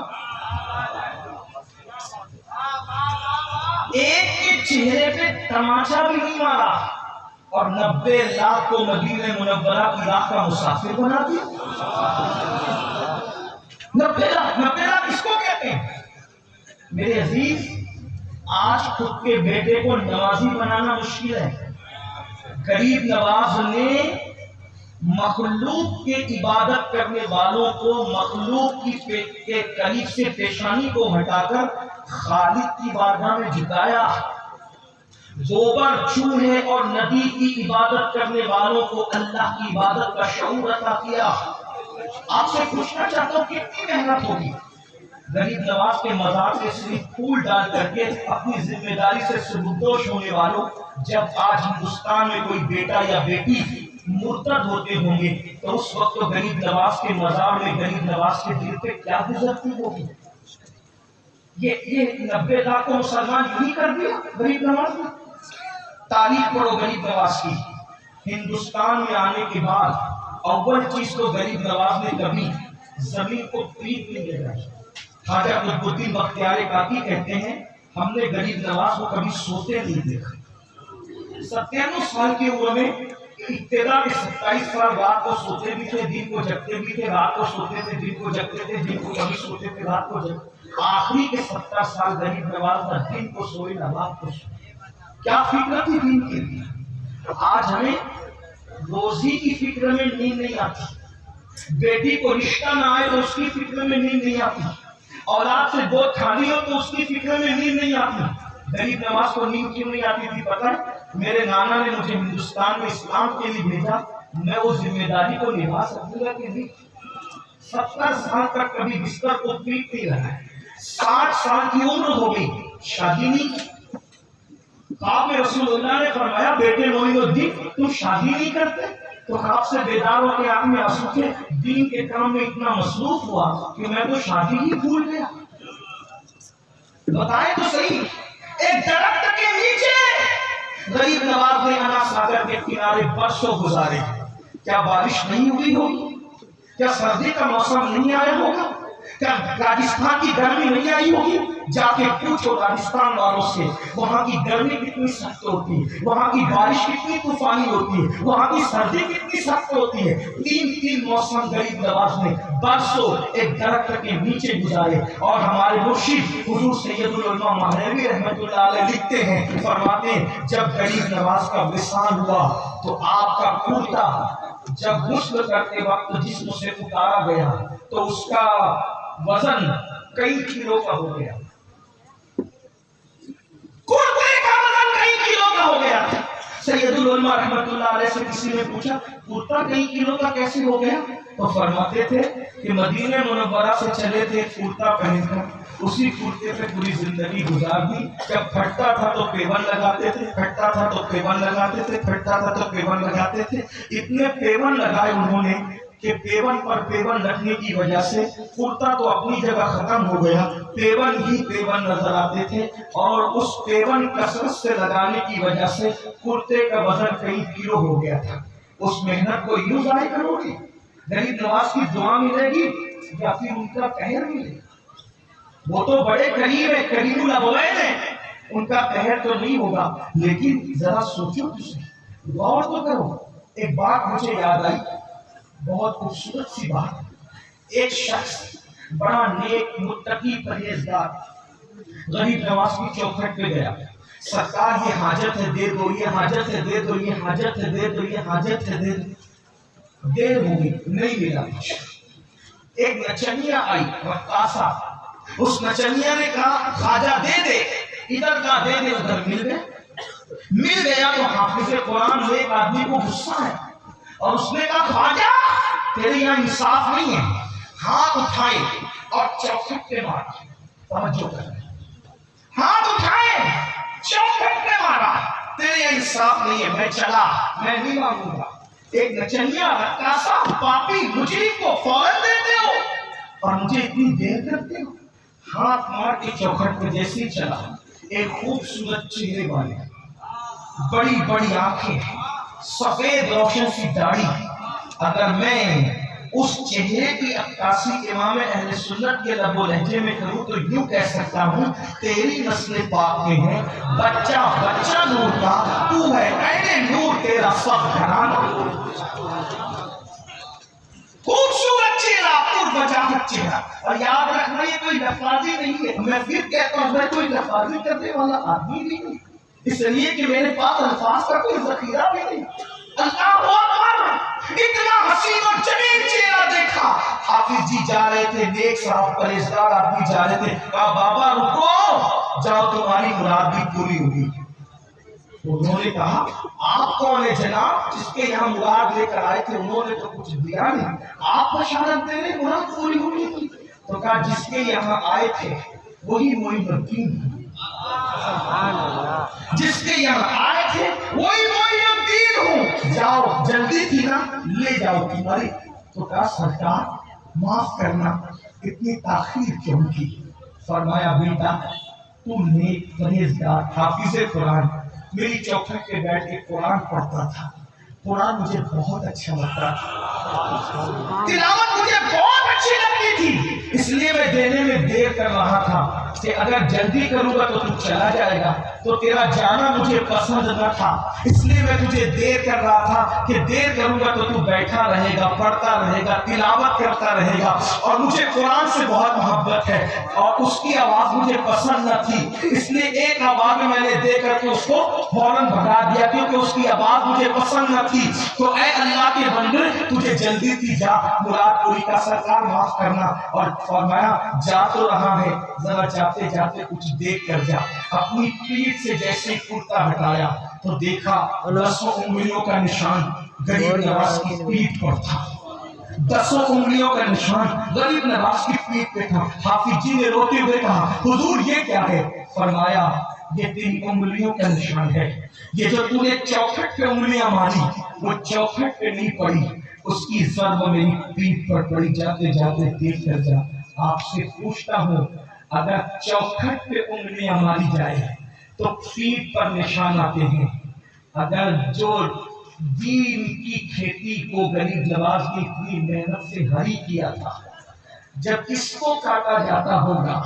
ایک کے چہرے پہ تماشا بھی نہیں مارا, اور 90 لاکھ کو مدینہ منورہ کی راہ کا مسافر بنا دیا. 90 لاکھ اس کو کہتے ہیں. میرے عزیز, آج خود کے بیٹے کو نوازی بنانا مشکل ہے. غریب نواز نے مخلوق کے عبادت کرنے والوں کو مخلوق کے قریب سے پیشانی کو ہٹا کر خالق کی بارگاہ میں جھکایا. گوبر, چوہے اور ندی کی عبادت کرنے والوں کو اللہ کی عبادت کا شعور عطا کیا. آپ سے پوچھنا چاہتا ہوں, کتنی محنت ہوگی غریب نواز کے مزار پہ صرف پھول ڈال کر کے اپنی ذمہ داری سے سبکدوش ہونے والوں. جب آج ہندوستان میں کوئی بیٹا یا بیٹی مرتد ہوتے ہوں گے تو اس وقت تو غریب نواز کے مزار میں غریب نواز کے دل پہ کیا گزرتی ہوگی؟ یہ 90 لاکھ کو مسلمان یوں ہی کر دیا غریب نواز نے. تعریف کرو غریب نواز کی. ہندوستان میں آنے کے بعد اول چیز تو غریب نواز نے کبھی زمین کو پیٹ نہیں لگائی. خواجہ قطب الدین بختیار کاکی کہتے ہیں, ہم نے غریب نواز کو کبھی سوتے نہیں دیکھا. 97 سال کی عمر میں ابتدا کے 27 سال رات کو سوتے بھی تھے, دن کو جگتے بھی تھے, رات کو سوتے تھے, دن کو جگتے تھے, دن کو کبھی سوتے تھے, رات کو جگتے. آخری کے 70 سال غریب نواز نہ دن کو سوئے نہ رات کو سوئے. کیا فکر تھی دین کے لیے؟ آج ہمیں روزی کی فکر میں نیند نہیں آتی, بیٹی کو رشتہ نہ آئے تو اس کی فکر میں نیند نہیں آتی, اولاد سے دو کھانی ہو تو اس کی فکر میں نیند نہیں آتی. غریب نواز کو نیند کیوں نہیں آتی تھی پتہ ہے؟ میرے نانا نے مجھے ہندوستان میں اسلام کے لیے بھیجا, میں وہ ذمہ داری کو نبھا سکوں گا کہ نہیں؟ 70 سال تک کبھی بستر کو پیٹ نہیں رہا ہے, 60 سال کی عمر ہو گئی, شادی نہیں کی. آپ رسول اللہ نے فرمایا, بیٹے مومن الدین تم شادی نہیں کرتے, تو خواب سے بیدار ہو کے آدمی آنسو کے دین کے کام میں اتنا مصروف ہوا کہ میں تو شادی ہی بھول گیا. بتائیں تو صحیح، ایک درخت کے نیچے غریب نواز نے انا ساگر کے کنارے برسوں گزارے. کیا بارش نہیں ہوئی ہوگی؟ کیا سردی کا موسم نہیں آیا ہوگا؟ کیا راجستھان کی گرمی نہیں آئی ہوگی؟ جا کے پوچھو راجستھان والوں سے، وہاں کی گرمی کتنی سخت ہوتی ہے، وہاں کی بارش کتنی طوفانی ہوتی ہے، وہاں کی سردی کتنی سخت ہوتی ہے. تین موسم غریب نواز نے برسوں ایک درخت کے نیچے گزارے. اور ہمارے مرشد حضور سید العلماء ماہروی رحمۃ اللہ علیہ لکھتے ہیں، فرماتے ہیں جب غریب نواز کا وصال ہوا تو آپ کا کرتا جب غسل کرتے وقت جسم سے اتارا گیا تو اس کا وزن کئی کلو کا ہو گیا. کرتے کا وزن کئی کلو کا ہو گیا. سید العلماء رحمۃ اللہ علیہ سے کسی نے پوچھا کرتا کئی کلو کا کیسے ہو گیا؟ تو فرماتے تھے کہ مدینہ منورہ سے چلے تھے کرتا پہن کر، اسی کرتے پہ پوری زندگی گزار دی. جب پھٹتا تھا تو پیون لگاتے تھے، پھٹتا تھا تو پیون لگاتے تھے، پھٹتا تھا تو پیون لگاتے تھے. اتنے پیون لگائے انہوں نے کہ پیون پر پیون رکھنے کی وجہ سے کرتا تو اپنی جگہ ختم ہو گیا، پیون ہی پیون نظر آتے تھے. اور اس پیون کثرت سے لگانے کی وجہ سے کرتے کا وزن کئی کلو ہو گیا تھا. اس محنت کو یوں ضائع کرو گے؟ غریب نواز کی دعا ملے گی یا پھر ان کا قہر ملے گا؟ وہ تو بڑے قریب ہے، قریب الابوین ہے، ان کا قہر تو نہیں ہوگا. لیکن ذرا سوچو تو صحیح، غور تو کرو. ایک بات مجھے یاد آئی، بہت خوبصورت سی بات. ایک شخص بڑا نیک متقی پرہیزگار غریب نواز کی چوکھٹ پہ گیا. سرکار یہ حاجت ہے دے دو، یہ حاجت ہے دے دو، یہ حاجت ہے دے دو، یہ حاجت ہے دے دو. دیر ہو گئی، نہیں ملا کچھ. ایک نچنیا آئی رقاصہ، اس نچنیا نے کہا خواجہ دے دے، ادھر کا دے دے، ادھر مل گیا. تو حافظ قرآن میں ایک آدمی کو غصہ ہے اور اس نے کہا خواجہ تیرے یہاں انصاف نہیں ہے. ہاتھ اٹھائے اور چوکھٹ پہ مارا. توجہ کر، ہاتھ اٹھائے چوکھٹ پہ مارا. تیرے یہاں انصاف نہیں ہے، میں چلا، میں نہیں مانوں گا. ایک نچنیا رقاصہ پاپی مجرم کو فوراً دیتے ہو اور مجھے اتنی دیر کرتے ہو. ہاتھ مار کے چوکھٹ پہ جیسے ہی چلا، ایک خوبصورت چہرے والے، بڑی بڑی آنکھیں، سفید روشن سی داڑھی. اگر میں اس چہرے کی عکاسی امام اہل سنت کے لب و لہجے میں کروں تو یوں کہہ سکتا ہوں تیری نسل پاک میں ہے بچہ بچہ نور کا، تو ہے عین نور تیرا سب گھرانہ. خوبصورت چہرہ، پر وجاہت چہرہ. اور یاد رکھنا یہ کوئی لفاظی نہیں ہے، میں پھر کہتا ہوں میں کوئی لفاظی کرنے والا آدمی بھی نہیں، اس لیے کہ میرے پاس الفاظ کا کوئی ذخیرہ بھی نہیں. اللہ اکبر، اتنا حسین اور جمیل چہرہ دیکھا. حافظ جی جا رہے تھے، نیک صاحب پرہیزگار آدمی جا رہے تھے. کہا بابا رکو، جاؤ تمہاری مراد بھی پوری ہوگی. انہوں نے کہا آپ کون ہیں جناب؟ جس کے یہاں مراد لے کر آئے تھے انہوں نے تو کچھ دیا نہیں، آپ بشارت دے رہے مراد پوری ہونے کی. تو کہا جس کے یہاں آئے تھے وہی معین الدین، جس کے یہاں آئے تھے وہی معین الدین ہوں. جاؤ، جلدی تھی نا، لے جاؤ تمہاری. تو کہا سرکار معاف کرنا، اتنی تاخیر کیوں کی؟ فرمایا بیٹا تو نیک پرہیزگار حافظ قرآن میری چوکھٹ پہ بیٹھ کے قرآن پڑھتا تھا. قرآن مجھے بہت اچھا لگتا تھا، تلاوت مجھے بہت اچھی لگتی تھی، اس لیے میں دینے میں دیر کر رہا تھا کہ اگر جلدی کروں گا تو تو چلا جائے گا، تو تیرا جانا مجھے پسند نہ تھا، اس لیے میں تجھے دیر کر رہا تھا کہ دیر کروں گا تو تو بیٹھا رہے گا، پڑھتا رہے گا، تلاوت کرتا رہے گا. اور مجھے قرآن سے بہت محبت ہے اور اس کی آواز مجھے پسند نہ تھی، اس لیے ایک آواز میں نے دے کر کے اس کو فوراً بھگا دیا کیونکہ اس کی آواز مجھے پسند نہ تھی. تو اے اللہ کے بندے تجھے جلدی تھی، جا مراد پوری کا. سرکار معاف کرنا. اور فرمایا جا تو رہا ہے، ذرا جاتے جاتے کچھ دیکھ کر جا. اپنی پیٹھ سے جیسے کرتا ہٹایا تو دیکھا 10 انگلیوں کا نشان غریب نواز کی پیٹھ پر تھا. 10 انگلیوں کا نشان غریب نواز کی پیٹھ پہ تھا. حافظ جی نے روتے ہوئے کہا حضور یہ کیا ہے؟ فرمایا یہ 3 انگلیوں کا نشان ہے. یہ جو تو نے چوکھٹ پہ انگلیاں ماری وہ چوکھٹ پہ نہیں پڑی، اس کی ضرب میری پیٹھ پر پڑی۔ جاتے جاتے دیکھ کر جا، آپ سے پوچھتا ہوں، اگر چوکھٹ پہ انگلیاں ماری جائے تو پیٹھ پر نشان آتے ہیں۔ اگر جو دین کی کھیتی کو غریب نواز نے اتنی محنت سے ہری کیا تھا، جب اس کو کاٹا جاتا ہوگا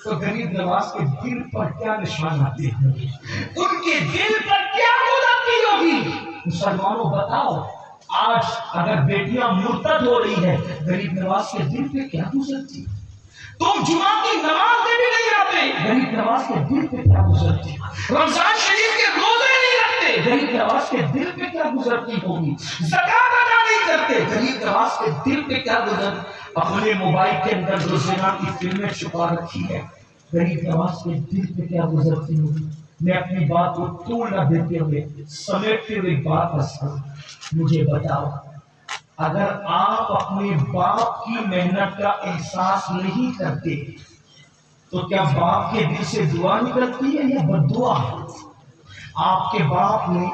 تو غریب نواز کے دل پر کیا نشان آتے ہیں، ان کے دل پر کیا گزرتی ہوگی؟ مسلمانوں بتاؤ، آج اگر بیٹیاں مرتد ہو رہی ہے، غریب نواز کے دل پہ کیا گزرتی؟ تم جمعہ کی نماز میں بھی نہیں آتے، غریب نواز کے دل پہ کیا گزرتی؟ رمضان شریف کے روزے نہیں رکھتے، غریب نواز کے دل پہ کیا گزرتی ہوگی؟ زکات ادا نہیں کرتے، غریب نواز کے دل پہ کیا گزرتی؟ اپنے موبائل کے اندر جو زنا کی فلمیں چھپا رکھی ہے، غریب نواز کے دل پہ کیا گزرتی ہوگی؟ میں اپنی بات کو طول نہ دیتے ہوئے سمیٹتے ہوئے بات کرتا، مجھے بتاؤ، اگر آپ اپنے باپ کی محنت کا احساس نہیں کرتے تو کیا باپ کے دل سے دعا نکلتی ہے یا بد دعا؟ آپ کے باپ نے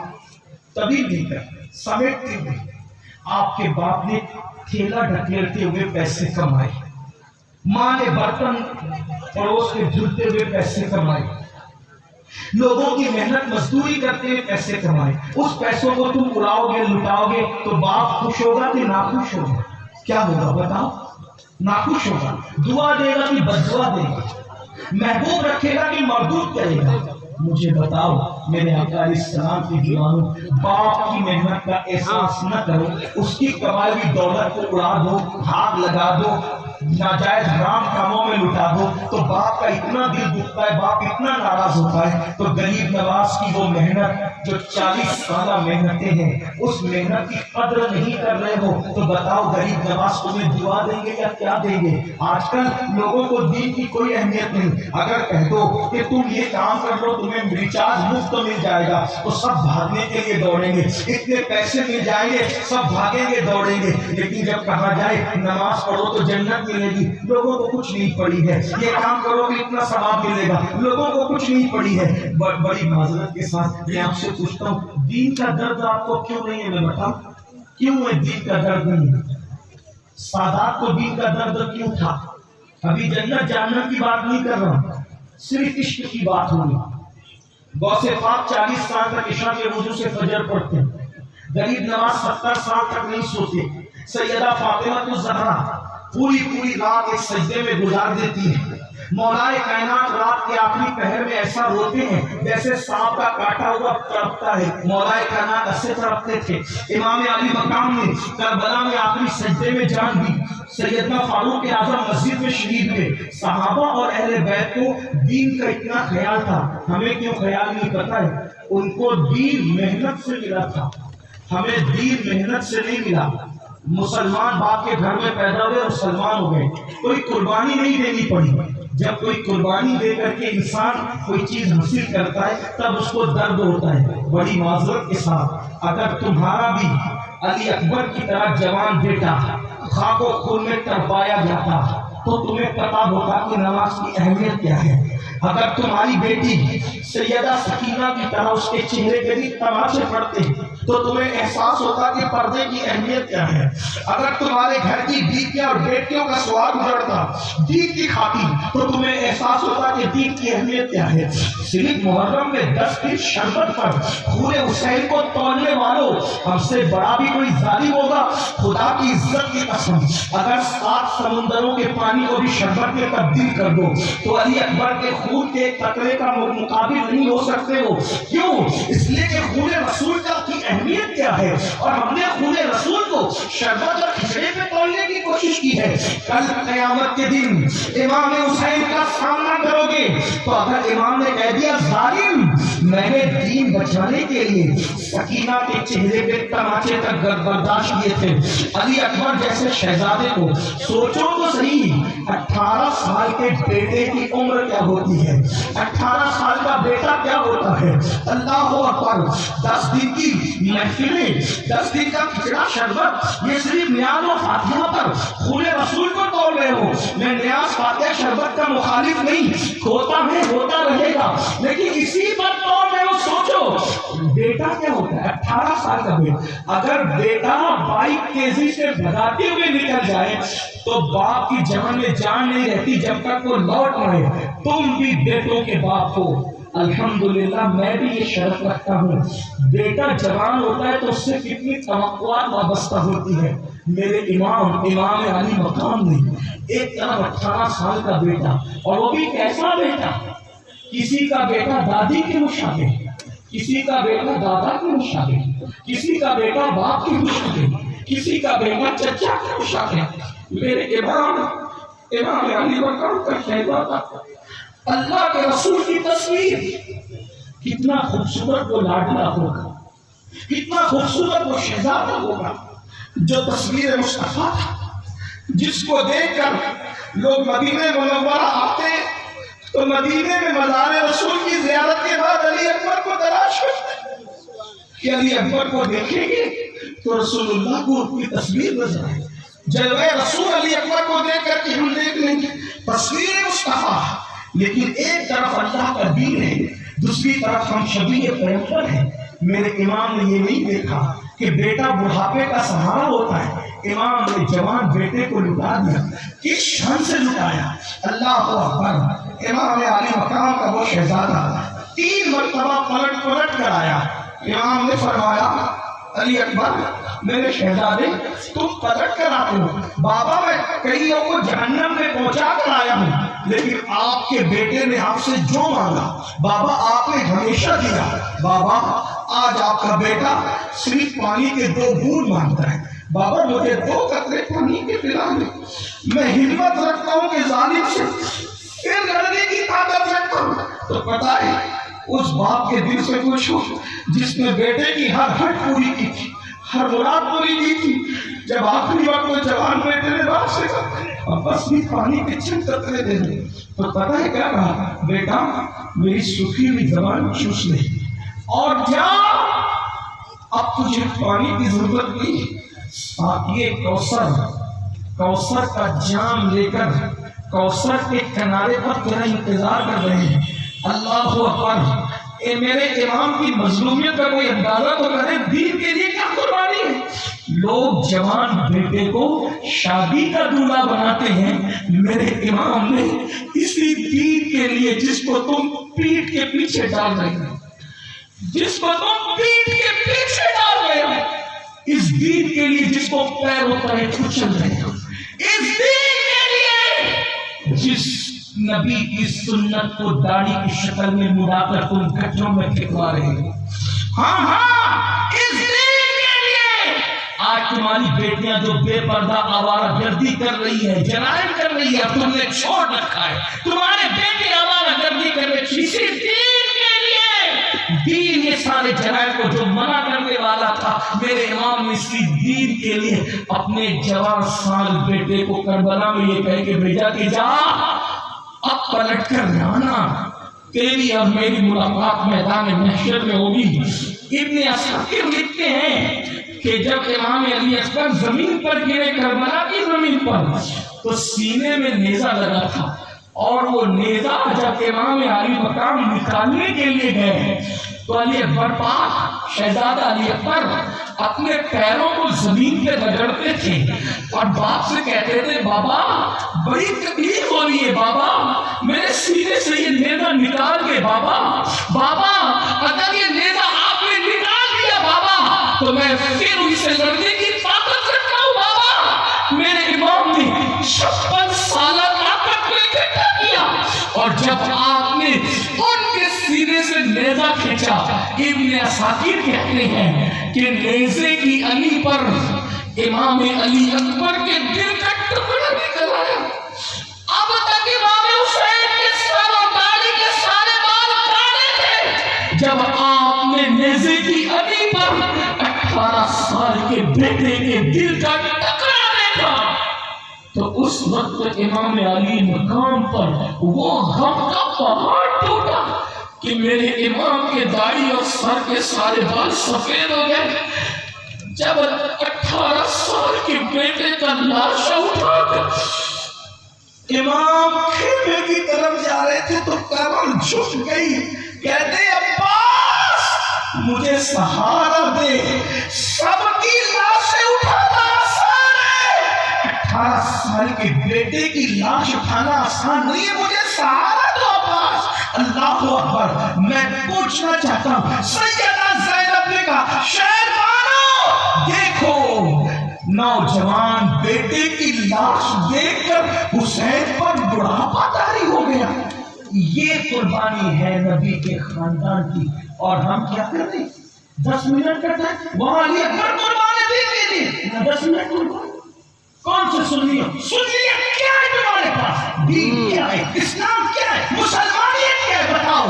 تبھی نہیں کرتے سمیٹتے ہوئے، آپ کے باپ نے تھیلا ڈھکیلتے ہوئے پیسے کمائے، ماں نے برتن پڑوس کے دھلتے ہوئے پیسے کمائے، لوگوں کی محنت مزدوری کرتے ہوئے پیسے کمائے، اس پیسوں کو تم اڑاؤ گے، لٹاؤ گے تو باپ خوش ہوگا کہ ناخوش ہوگا؟ کیا ہوگا بتاؤ؟ ناخوش ہوگا۔ دعا دے گا کہ بد دعا دے گا؟ محبوب رکھے گا کہ مردود کرے گا؟ مجھے بتاؤ میرے آقا علیہ السلام کی دیوانوں، باپ کی محنت کا احساس نہ کرو، اس کی کمائی ہوئی دولت کو اڑا دو، ہاتھ لگا دو، ناجائز حرام کاموں میں لٹا دو تو باپ کا اتنا دل دکھتا ہے، باپ اتنا ناراض ہوتا ہے۔ تو غریب نواز کی وہ محنت جو 40 سالہ محنتیں ہیں، اس محنت کی قدر نہیں کر رہے ہو تو بتاؤ غریب نواز تمہیں دعا دیں گے یا کیا دیں گے؟ آج کل لوگوں کو دین کی کوئی اہمیت نہیں، اگر کہہ دو کہ تم یہ کام کر لو تمہیں ریچارج مفت مل جائے گا تو سب بھاگنے کے لیے دوڑیں گے، اتنے پیسے مل جائیں گے سب بھاگیں گے دوڑیں گے، لیکن جب کہا جائے نماز پڑھو تو جنت ملے گی، لوگوں کو کچھ نہیں پڑی ہے، یہ کام کرو کہ اتنا ثواب ملے گا، لوگوں کو کچھ نہیں پڑی ہے۔ بڑی معذرت کے ساتھ میں آپ سے پوچھتا ہوں، دین کا درد آپ کو کیوں نہیں ہے؟ میں بتاؤں کیوں ہے دین کا درد نہیں ہے؟ سادات کو دین کا درد کیوں تھا؟ ابھی جنت جہنم کی بات نہیں کر رہا، صرف عشق کی بات ہوگی۔ غوث پاک 40 سال تک عشاء کے وضو سے فجر پڑھتے، غریب نواز 70 سال تک نہیں سوتے، سیدہ فاطمہ الزہرا پوری رات ایک سجدے میں گزار دیتی ہے، مولا کائنات رات کے آخری پہر میں ایسا روتے ہیں جیسے سانپ کا کاٹا ہوا تڑپتا ہے، مولا کائنات ایسے تڑپتے تھے۔ امام علی مقام نے کربلا میں آخری سجدے میں جان دی، سیدنا فاروق اعظم مسجد میں شہید ہوئے۔ صحابہ اور اہل بیت کو دین کا اتنا خیال تھا، ہمیں کیوں خیال نہیں پتا ہے؟ ان کو دین محنت سے ملا تھا، ہمیں دین محنت سے نہیں ملا۔ مسلمان باپ کے گھر میں پیدا ہوئے اور مسلمان ہو گئے، کوئی قربانی نہیں دینی پڑی۔ جب کوئی قربانی دے کر کے انسان کوئی چیز حاصل کرتا ہے تب اس کو درد ہوتا ہے۔ بڑی معذرت کے ساتھ اگر تمہارا بھی علی اکبر کی طرح جوان بیٹا خاک و خون میں تڑپایا جاتا تو تمہیں پتا ہوتا کہ نماز کی اہمیت کیا ہے۔ اگر تمہاری بیٹی سیدہ سکینہ کی طرح اس کے چہرے کے لیے تماشے پڑتے تو تمہیں احساس ہوتا کہ پردے کی اہمیت کیا ہے۔ اگر تمہارے گھر کی بیٹیاں اور بیٹیوں کا سواد گزرتا دین کی خاطر تو تمہیں احساس ہوتا کہ دین کی اہمیت کیا ہے۔ صرف محرم میں 10 دن شربت پر خون حسین کو تولنے والوں، ہم سے بڑا بھی کوئی ظالم ہوگا؟ خدا کی عزت کی قسم اگر 7 سمندروں کے پانی کو بھی شربت میں تبدیل کر دو تو علی اکبر کے خون کے ایک قطرے کا مقابل نہیں ہو سکتے ہو۔ کیوں؟ اس لیے کہ خون رسول کا کی اہمیت کیا ہے، اور ہم نے خون رسول کو شربت اور کھچڑے پہ تولنے کی کوشش کی ہے۔ کل قیامت کے دن امام حسین کا سامنا کرو گے تو اگر امام نے کہہ دیا ظالم میں نے دین بچانے کے لیے سکینہ کے چہرے پہ تماچے تک برداشت کیے تھے، علی اکبر جیسے شہزادے کو سوچو تو صحیح 18 سال کے بیٹے کی عمر کیا ہوتی ہے، 18 سال کا بیٹا کیا ہوتا ہے۔ اللہ اکبر، 10 دن کی محفلیں، 10 دن کا کھچڑا شربت، یہ صرف نیاز و فاتحہ پر خون رسول کو توڑ رہے ہو۔ میں نیاز فاتحہ شربت محبت کا مخالف نہیں، ہوتا ہے ہوتا رہے گا، لیکن اسی پر طور میں وہ سوچو بیٹا کیا ہوتا ہے، 18 سال کا بیٹا اگر بیٹا بائک تیزی سے بھگاتے ہوئے نکل جائے تو باپ کی جان میں جان نہیں رہتی جب تک وہ لوٹ آئے۔ تم بھی بیٹوں کے باپ ہو، الحمدللہ میں بھی یہ شرط رکھتا ہوں، بیٹا جوان ہوتا ہے تو اس سے کتنی توقعات وابستہ ہوتی ہے۔ میرے امام علی مقام نہیں، ایک طرف 18 سال کا بیٹا، اور وہ بھی کیسا بیٹا، کسی کا بیٹا دادی کے مشابہ، کسی کا بیٹا دادا کے مشابہ، کسی کا بیٹا باپ کے مشابہ، کسی کا بیٹا چچا کے مشابہ۔ میرے امام علی مقام کا شہزادہ، اللہ کے رسول کی تصویر، کتنا خوبصورت وہ لاڈلا ہوگا، کتنا خوبصورت وہ شہزادہ ہوگا جو تصویر مصطفیٰ تھا، جس کو دیکھ کر لوگ مدینہ منورہ آتے تو مدینے میں مزار رسول کی زیارت کے بعد علی اکبر کو تلاش کرتے کہ علی اکبر کو دیکھیں گے تو رسول اللہ کو ان کی تصویر نظر آئے۔ جلوہ رسول علی اکبر کو دیکھ کر کہ ہم دیکھ لیں گے تصویر مصطفیٰ، لیکن ایک طرف اللہ کا دین ہے، دوسری طرف ہم شبیہ پیغمبر ہیں۔ میرے امام نے یہ نہیں دیکھا کہ بیٹا بڑھاپے کا سہارا ہوتا ہے، امام نے جوان بیٹے کو لٹا دیا، کس شان سے لٹایا، اللہ اکبر۔ امام علی مقام کا وہ شہزادہ 3 مرتبہ پلٹ کر آیا۔ امام نے فرمایا علی اکبر میرے شہزادے تم پلٹ کر آتے ہو، بابا میں کئیوں کو جہنم میں پہنچا کر آیا ہوں، لیکن آپ کے بیٹے نے آپ سے جو مانگا بابا آپ نے ہمیشہ دیا۔ بابا آج آپ کا بیٹا صرف پانی کے 2 بوند مانگتا ہے، بابا مجھے 2 قطرے پانی کے پلا دیں، میں ہمت رکھتا ہوں کہ ظالم سے پھر لڑنے کی طاقت رکھتا ہوں۔ تو پتہ ہے اس باپ کے دل سے پوچھو جس نے بیٹے کی ہر ہٹ پوری کی تھی، ہر مراد پوری کی تھی، جب آخری وقت وہ جوان بیٹے نے باپ سے کہا اب بس بھی پانی کے 6 قطرے دے دیں، تو پتہ ہے کیا کہا، بیٹا میری سوکھی ہوئی زبان چوس لے اور جا، اب تجھے پانی کی ضرورت نہیں۔ یہ کوثر کا جام لے کر کوثر کے کنارے پر تیرا انتظار کر رہے ہیں۔ اللہ اکبر۔ اے میرے امام کی مظلومیت کا کوئی اندازہ تو کرے، دین کے لیے کیا قربانی ہے۔ لوگ جوان بیٹے کو شادی کا دولہا بناتے ہیں، میرے امام نے اسی دین کے لیے جس کو تم پیٹھ کے پیچھے ڈال رہے ہو، جس کو تم پیٹھ کے پیچھے ڈال رہے ہو، اس دین کے لیے جس کو پیروں تلے کچل رہے ہو، اس دین کے لیے جس نبی کی سنت کو داڑھی کی شکل میں مڑا کر تم گٹروں میں پھینکوا رہے ہو، ہاں اس دین کے لیے آج تمہاری بیٹیاں جو بے پردہ آوارہ گردی کر رہی ہے، جرائم کر رہی ہے، تم نے چھوڑ رکھا ہے، تمہارے بیٹے آوارہ گردی کر رہے ہیں، اسی دین کے لیے، دین یہ سارے جرائم کو جو منع کرنے والا تھا، میرے امام نے اسی دین کے لیے اپنے جوان سال بیٹے کو کربلا میں یہ کہہ کے بھیجا کہ جا اب پلٹ کر جانا، تیری اور میری ملاقات میدان محشر میں ہوگی۔ ابن اساکر لکھتے ہیں کہ جب امام علی اکبر زمین پر گرے کربلا کی زمین پر تو سینے میں نیزہ لگا تھا، اور وہ نیزہ جب امام علی مقام نکالنے کے لیے گئے تو علی اکبر پاک شہزادہ علی اکبر اپنے پیروں کو زمین پہ رگڑتے تھے اور باپ سے کہتے تھے بابا بڑی تکلیف ہو رہی ہے، بابا میرے سینے سے یہ نیزہ نکال کے، بابا اگر یہ نیزہ آپ نے نکال دیا بابا تو میں پھر ان سے لڑنے کی طاقت رکھتا ہوں۔ بابا میرے امام نے 56 سالہ طاقت کو اکٹھا کیا، اور جب آپ نے ان کے سینے سے نیزہ کھینچا، ابن اساکر کہتے ہیں کہ نیزے کی علی پر امام علی اکبر کے دل کا ٹکڑا نکل آیا۔ اب تک امام حسین کے سر اور داڑھی کے سارے بال کالے تھے، جب آپ نے نیزے کی علی پر 18 سال کے بیٹے کے دل کا ٹکڑا دیکھا تو اس وقت امام علی مقام پر وہ غم کا پہاڑ ٹوٹا کہ میرے امام کے داڑھی اور سر کے سارے بال سفید ہو گئے۔ جب 18 سال کے بیٹے کا لاشا اٹھا کر امام خیمے کی طرف جا رہے تھے تو کمر جھک گئی. کہتے عباس مجھے سہارا دے. سب کی لاشیں اٹھانا آسان ہے, 18 سال کے بیٹے کی لاش اٹھانا آسان نہیں ہے. مجھے سہارا دو عباس. اللہ اکبر. میں پوچھنا چاہتا ہوں, سیدہ زینب نے کہا شہربانو دیکھو, نوجوان بیٹے کی لاش دیکھ کر حسین پر بڑھاپا طاری ہو گیا. یہ قربانی ہے نبی کے خاندان کی, اور ہم کیا کرتے ہیں؟ 10 منٹ کا ٹائم وہاں علی اکبر قربانی دے کے 10 منٹ قربانی. کون سے سنیت کیا ہے تمہارے پاس؟ دین کیا ہے؟ اسلام کیا ہے؟ مسلمانیت کیا ہے؟ بتاؤ.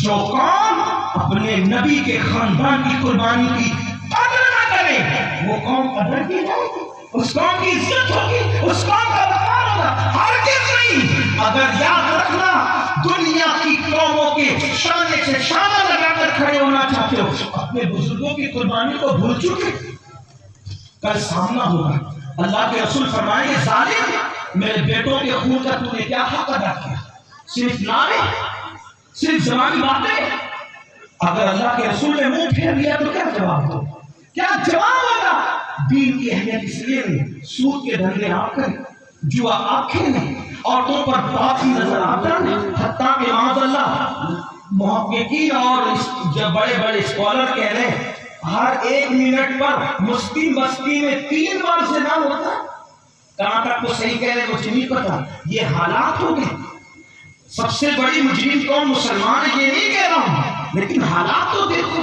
جو قوم اپنے نبی کے خاندان کی قربانی کی قدر نہ کرے وہ قوم قدر کی جائے گی, اس قوم کی عزت ہوگی, اس قوم کا وقار ہوگا. ہرگز نہیں. اگر یاد رکھنا دنیا کی قوموں کے شانے سے شانہ لگا کر کھڑے ہونا چاہتے ہو, اپنے بزرگوں کی قربانی کو بھول چکے, کل سامنا ہوگا. اللہ کے رسول فرمائیں گے ظالم میرے بیٹوں کے خون کا تو نے کیا حق ادا کیا؟ صرف نعرے, صرف زبانی باتیں. اگر اللہ کے رسول نے منہ پھیر لیا تو کیا جواب دو؟ کیا جواب ہوگا؟ دین کی اہمیت اس لیے نہیں, سود کے دھندے آنکھیں, جوا آنکھیں نہیں, عورتوں پر بہت ہی نظر آتا ہے. حتیٰ کہ معاذ اللہ محققین اور جو بڑے بڑے اسکالر کہہ رہے ہیں ہر 1 منٹ پر مسلم بستی میں 3 بار زنا ہوتا ہے. کہاں تک وہ صحیح کہہ رہے ہیں مجھے نہیں پتا. یہ حالات ہو گئے. سب سے بڑی مجرم کون مسلمان ہے یہ نہیں کہہ رہا ہوں, لیکن حالات تو دیکھو,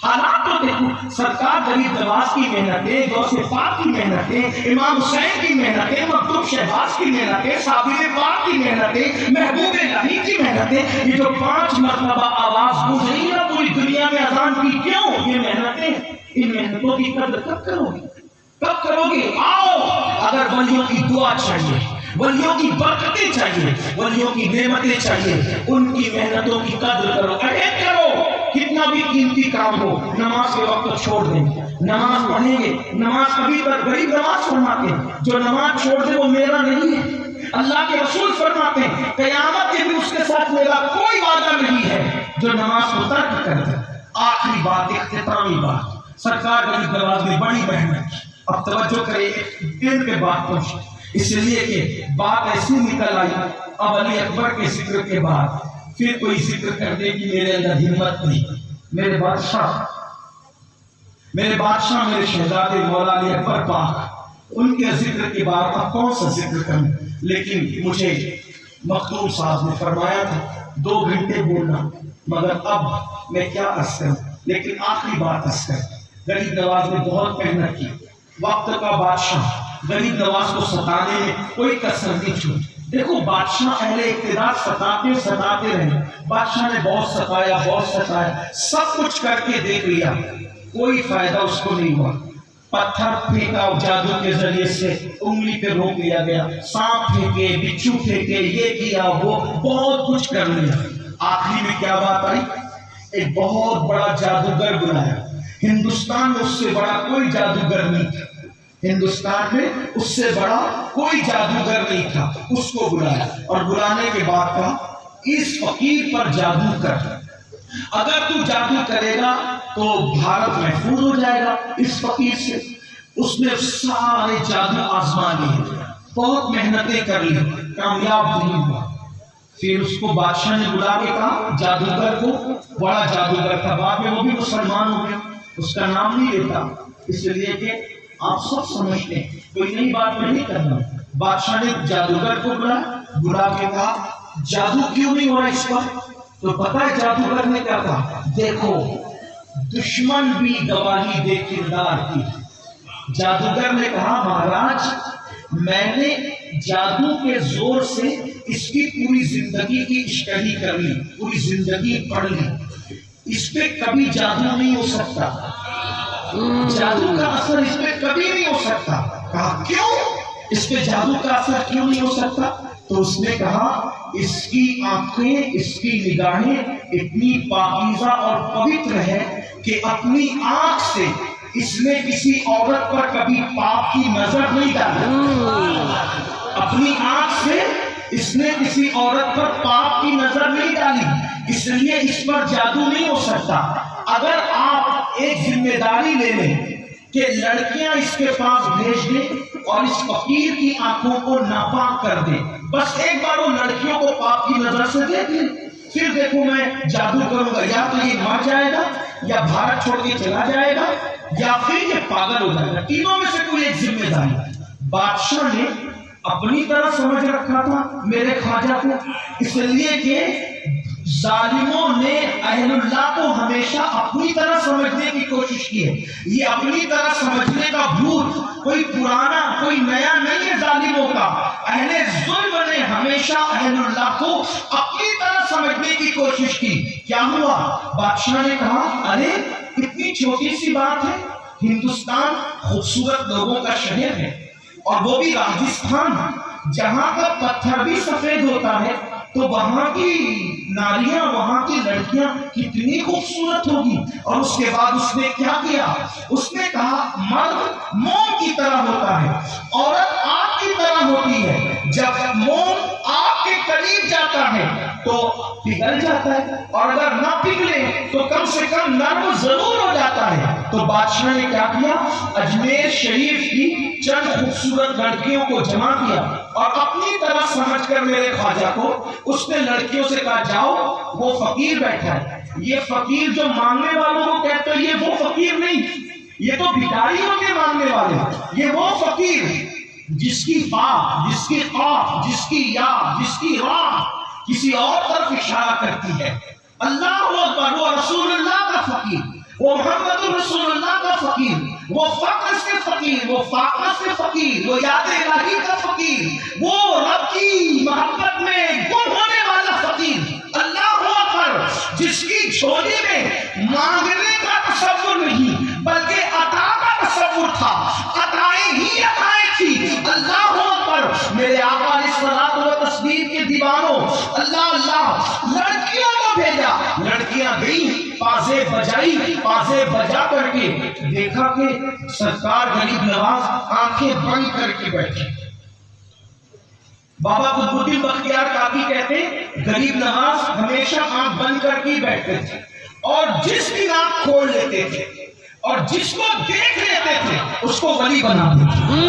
حالات تو دیکھو. سرکار غریب نواز کی محنتیں, غوث پاک کی محنتیں, امام حسین کی محنتیں, مکتوب شہباز کی محنتیں, صابر پاک کی محنتیں, محبوب الہی کی محنتیں, یہ جو 5 مرتبہ آواز گونج رہی ہے پوری دنیا میں اذان کی, کیوں یہ محنتیں؟ ان محنتوں کی قدر کب کرو گے؟ کب کرو گے؟ آؤ. اگر ولیوں کی دعا چاہیے, ولیوں کی برکتیں چاہیے, ولیوں کی نعمتیں چاہیے, ان کی محنتوں کی قدر کرو, اہم کرو. کتنا بھی قیمتی کام ہو, نماز کے وقت چھوڑ دیں, نماز پڑھیں گے. نماز کبھی پر غریب نماز فرماتے ہیں, جو نماز چھوڑ دے وہ میرا نہیں ہے. اللہ کے رسول فرماتے ہیں قیامت کے بھی اس کے ساتھ میرا کوئی وعدہ نہیں ہے جو نماز کو ترک کر دے. آخری بات, اختتامی بات, سرکار غریب نواز نے بڑی محنت کی. اب توجہ کریں, دن کے بعد پہنچے, اس لیے کہ بات ایسی نکل آئی. اب علی اکبر کے ذکر کے بعد پھر کوئی ذکر کرنے کی میرے اندر ہمت نہیں. میرے بادشاہ میرے شہزادے مولا علی اکبر پاک, ان کے ذکر کے بعد اب کون سا ذکر کروں. لیکن مجھے مخدوم صاحب نے فرمایا تھا 2 گھنٹے بولنا, مگر اب میں کیا عرض کروں. لیکن آخری بات عرض کر, غریب نواز نے بہت محنت کی. وقت کا بادشاہ غریب نواز کو ستانے میں کوئی کسر نہیں چھوڑی. دیکھو بادشاہ اہل اقتدار ستاتے رہے. بادشاہ نے بہت ستایا, سب کچھ کر کے دیکھ لیا, کوئی فائدہ اس کو نہیں ہوا. پتھر پھینکا جادو کے ذریعے سے, انگلی پہ روک لیا گیا, سانپ پھینکے, بچھو پھینکے, یہ کیا وہ, بہت کچھ کر لیا. آخری میں کیا بات آئی, ایک بہت بڑا جادوگر بلایا. ہندوستان میں اس سے بڑا کوئی جادوگر نہیں تھا. ہندوستان میں اس سے بڑا کوئی جادوگر نہیں تھا. اس کو بلایا اور بلانے کے بعد کہا اس فقیر پر جادو کر, اگر تو جادو کرے گا تو بھارت محفوظ ہو جائے گا اس فقیر سے. اس نے سارے جادو آزما لیے, بہت محنتیں کر لی, کامیاب نہیں ہوا. پھر اس کو بادشاہ نے بلا کے کہا جادوگر کو, بڑا جادوگر تھا, بعد میں وہ بھی مسلمان ہو گیا, اس کا نام نہیں لیتا اس لیے کہ آپ سب سمجھتے ہیں, کوئی نئی بات میں نہیں کرنا. بادشاہ نے جادوگر کو بلا کے کہا جادو کیوں نہیں ہو رہا اس پر؟ تو پتہ ہے جادوگر نے کیا کہا, دیکھو دشمن بھی گواہی دے کردار کی. جادوگر نے کہا مہاراج میں نے جادو کے زور سے اس کی پوری زندگی کی اسٹڈی کر لی, پوری زندگی پڑھ لی, اس پہ کبھی جادو نہیں ہو سکتا, جادو کا اثر اس پہ کبھی نہیں ہو سکتا. کہا کیوں اس پہ جادو کا اثر کیوں نہیں ہو سکتا؟ تو اس نے کہا اس کی آنکھیں, اس کی نگاہیں اتنی پاکیزہ اور پوتر ہے کہ اپنی آنکھ سے اس نے کسی عورت پر کبھی پاپ کی نظر نہیں ڈالی. اپنی آنکھ سے اس نے کسی عورت پر پاپ کی نظر نہیں ڈالی، اس لیے اس پر جادو نہیں ہو سکتا۔ اگر آپ ایک ذمہ داری لے لیں کہ لڑکیاں اس کے پاس بھیج دیں اور اس فقیر کی آنکھوں کو ناپاک کر دیں، بس ایک بار وہ لڑکیوں کو پاپ کی نظر سے دیکھ لیں، پھر دیکھو میں جادو کروں گا، یا تو یہ مر جائے گا، یا بھارت چھوڑ کے چلا جائے گا، یا پھر یہ پاگل ہو جائے گا، تینوں میں سے کوئی ایک ذمہ داری۔ بادشاہ نے اپنی طرح سمجھ رکھا تھا میرے خواجہ کو، اس لیے کہ ظالموں نے اہل اللہ کو ہمیشہ اپنی طرح سمجھنے کی کوشش کی ہے۔ یہ اپنی طرح سمجھنے کا بھوت کوئی پرانا کوئی نیا نہیں ہے ظالموں کا۔ اہل ظلم نے ہمیشہ اہل اللہ کو اپنی طرح سمجھنے کی کوشش کی۔ کیا ہوا؟ بادشاہ نے کہا ارے اتنی چھوٹی سی بات ہے، ہندوستان خوبصورت لوگوں کا شہر ہے، اور وہ بھی راجستھان، جہاں کا پتھر بھی سفید ہوتا ہے، تو وہاں کی ناریاں، وہاں کی لڑکیاں کتنی خوبصورت ہوگی۔ اور اس کے بعد اس نے کیا کیا؟ اس نے کہا مرد موم کی طرح ہوتا ہے، عورت آگ کی طرح ہوتی ہے، جب موم آگ کے قریب جاتا ہے تو پگھل جاتا ہے، اور اگر نہ پگھلے تو کم سے کم نرم ضرور ہو جاتا ہے۔ تو بادشاہ نے کیا کیا؟ اجمیر شریف کی چند خوبصورت لڑکیوں کو جمع کیا، اور اپنی طرح سمجھ کر میرے خواجہ کو اس نے لڑکیوں سے کہا جاؤ، وہ فقیر بیٹھا ہے، یہ فقیر جو مانگنے والوں کو کہتے ہیں، یہ وہ فقیر نہیں، یہ تو بھکاریوں کے مانگنے والے، یہ وہ فقیر جس کی با، جس کی قاف، جس کی یا، جس کی راہ کسی اور طرف اشارہ کرتی ہے۔ اللہ اکبر، وہ رسول اللہ کا فقیر، وہ محمد رسول اللہ کا فقیر، وہ فقر سے فقیر، وہ فاقہ سے فقیر، وہ یاد الہی کا فقیر، وہ رب کی محبت میں گم ہونے والا فقیر۔ اللہ اکبر، جس کی جھولی میں مانگنے کا تصور نہیں بلکہ عطا کا تصور تھا، عطائیں ہی عطائیں تھی۔ اللہ اکبر، میرے آقا علیہ الصلوۃ والتسلیم کے دیوانوں، اللہ اللہ، لڑکیوں کو بھیجا، لڑکیاں گئی، بازے بجائی، بازے بجا کر کے دیکھا کہ سرکار غریب نواز آنکھیں بند کر کے بیٹھے۔ بابا قطب الدین بختیار کاکی کہتے ہیں غریب نواز ہمیشہ آنکھ بند کر کے بیٹھتے تھے، اور جس کی آنکھ کھول لیتے تھے اور جس کو دیکھ لیتے تھے اس کو ولی بنا دیتے تھے۔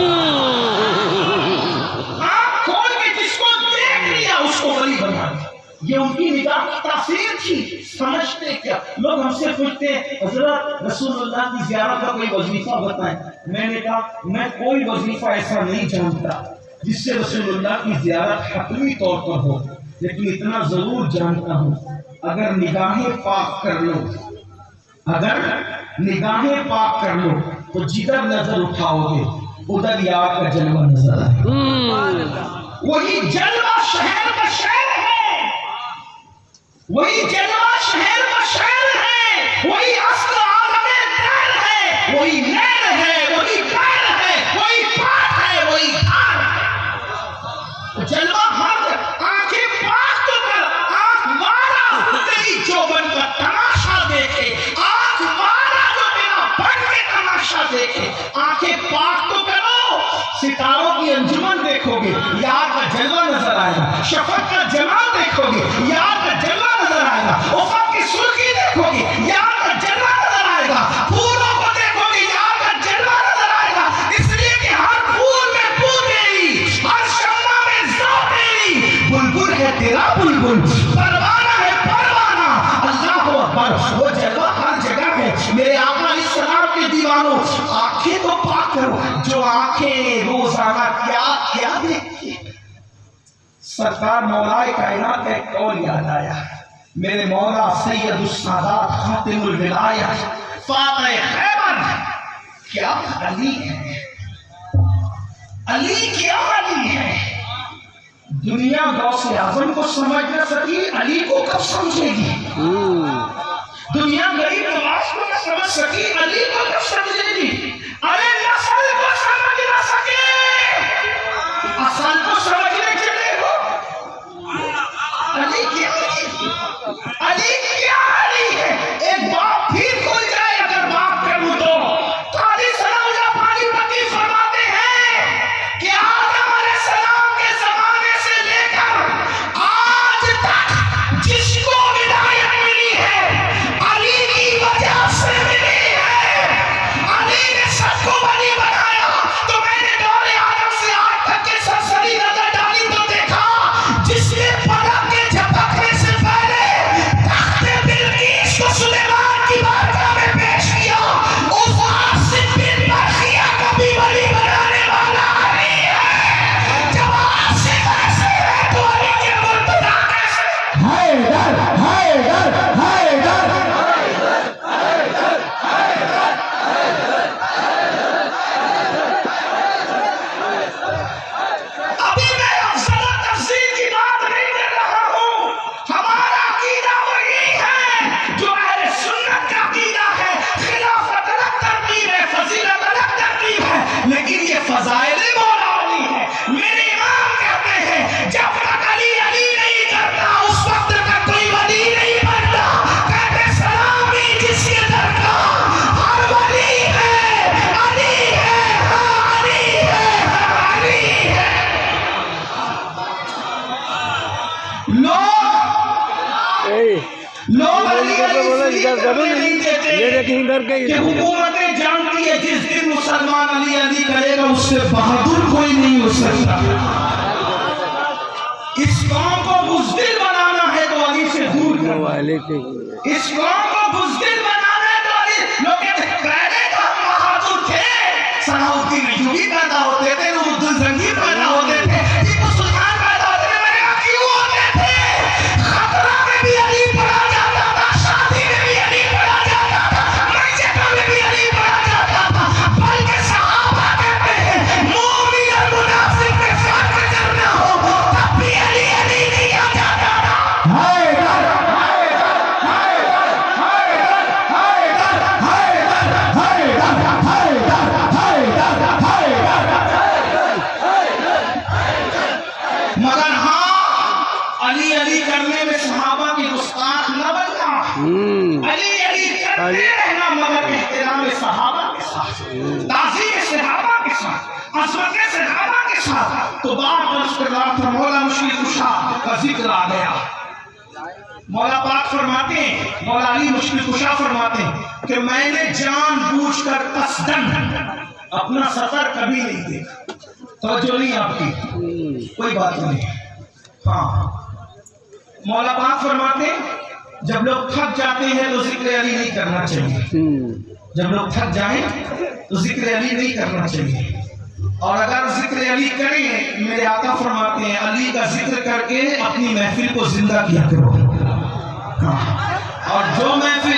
آنکھ کھول کے جس کو دیکھ لیا اس کو ولی بنا دیتے۔ یہ ان کی نگاہ کی تاثیر تھی۔ سمجھتے کیا؟ لوگ ہم سے پوچھتے ہیں حضرت رسول اللہ کی زیارت کا کوئی وظیفہ بتائیں۔ میں نے کہا میں کوئی وظیفہ ایسا نہیں جانتا جس سے رسول اللہ کی زیارت حتمی طور پر ہو، لیکن اتنا ضرور جانتا ہوں اگر نگاہیں پاک کر لو، اگر نگاہیں پاک کر لو تو جدھر نظر اٹھاؤ گے ادھر یار کا جلوہ نظر آئے۔ وہی جلوہ شہر کا شہر ہے، وہی جلوہ شہر کا شہر ہے، وہی اصل عالم دین ہے، وہی نین ہے، وہی پیر ہے، وہی پاک ہے، وہی دھان ہے۔ جلوہ ہر آنکھیں پاک تو کر، آنکھ مارا تیری چوبن کا تماشا دیکھے، آنکھ مارا جو تیرا بن کے تماشا دیکھے، آنکھیں پاک تو کرو، ستاروں کی انجمن دیکھو گے یار کا جلوہ نظر آئے گا، شفق کا جمال دیکھو گے یار کا جلوہ نظر آئے گا، افق کی سرخی دیکھو گے یار کا جلوہ نظر آئے گا، پھولوں کو دیکھو گے یار کا جلوہ نظر آئے گا، اس لیے کہ ہر پھول میں بو تیری، ہر شمع میں ذو تیری، بلبل ہے تیرا بلبل، پروانہ ہے پروانہ۔ اللہ اکبر، وہ جلوہ ہر جگہ ہے۔ میرے آقا علیہ السلام کے دیوانوں، آنکھیں تو پاک کرو، جو آنکھیں روزانہ کیا کیا دیکھتی ہیں۔ سرکار مولا کائنات کا ایک قول یاد آیا، میرے مولا سید السادات خاتم الولایہ فاتح خیبر، کیا علی ہے، علی کیا علی ہے۔ دنیا غوث اعظم کو سمجھ نہ سکی، علی کو کب سمجھے گی؟ دنیا غریب نواز کو نہ سمجھ سکی، علی کو کب سمجھے گی؟ ارے نسل کو سمجھ نہ سکے، اصل کو سمجھنے چلے ہو۔ علی کیا علی کیا علی ہے؟ ایک باپ بھی کھل جائے اگر باپ کروں تو قاضی صلی اللہ پانی پتی فرماتے ہیں کہ آدم علیہ السلام کے زمانے سے لے کر کہ حکومتیں جانتی ہے جس دن مسلمان علی علی کرے گا اس سے بہادر کوئی نہیں ہو سکتا. اس قوم کو بزدل بنانا ہے تو علی سے دور کرو. اس قوم کو بزدل بنانا ہے تو علی. لوگ کہتے ہیں پہلے تو ہم بہادر تھے. صلاح الدین ایوبی پیدا ہوتے تھے, نور الدین پیدا ہوتے تھے, ٹیپو سلطان پیدا ہوتے تھے. میں نے کہا کیوں ہوتے تھے؟ خطرہ میں بھی علی پڑھا جاتا تھا, شادی میں بھی علی پڑھا جاتا تھا, مسجدوں میں بھی علی پڑھا جاتا تھا. بلکہ صحابہ کہتے ہیں مومن اور منافق کے فرق کرنا ہو تب بھی علی علی کیا جاتا تھا. مگر ہاں علی علی کرنے میں صحابہ کی گستاخ نہ بننا. علی علی کرتے رہنا مگر احترام صحابہ کے ساتھ, تعظیم صحابہ کے ساتھ, عظمت صحابہ کے ساتھ. تو بات اس کے بعد مولا مشکل کشا کا ذکر آ گیا. مولا پاک فرماتے ہیں, مولا علی مشکل کشا فرماتے ہیں کہ میں نے جان بوجھ کر قصدن اپنا سفر کبھی نہیں دیکھا. توجہ نہیں آپ کی, کوئی بات نہیں. ہاں مولا پاک فرماتے ہیں جب لوگ تھک جاتے ہیں تو ذکر علی نہیں کرنا چاہیے. جب لوگ تھک جائیں تو ذکر علی نہیں کرنا چاہیے. اور اگر ذکر علی کریں, میرے آقا فرماتے ہیں علی کا ذکر کر کے اپنی محفل کو زندہ کیا کرو. اور جو محفل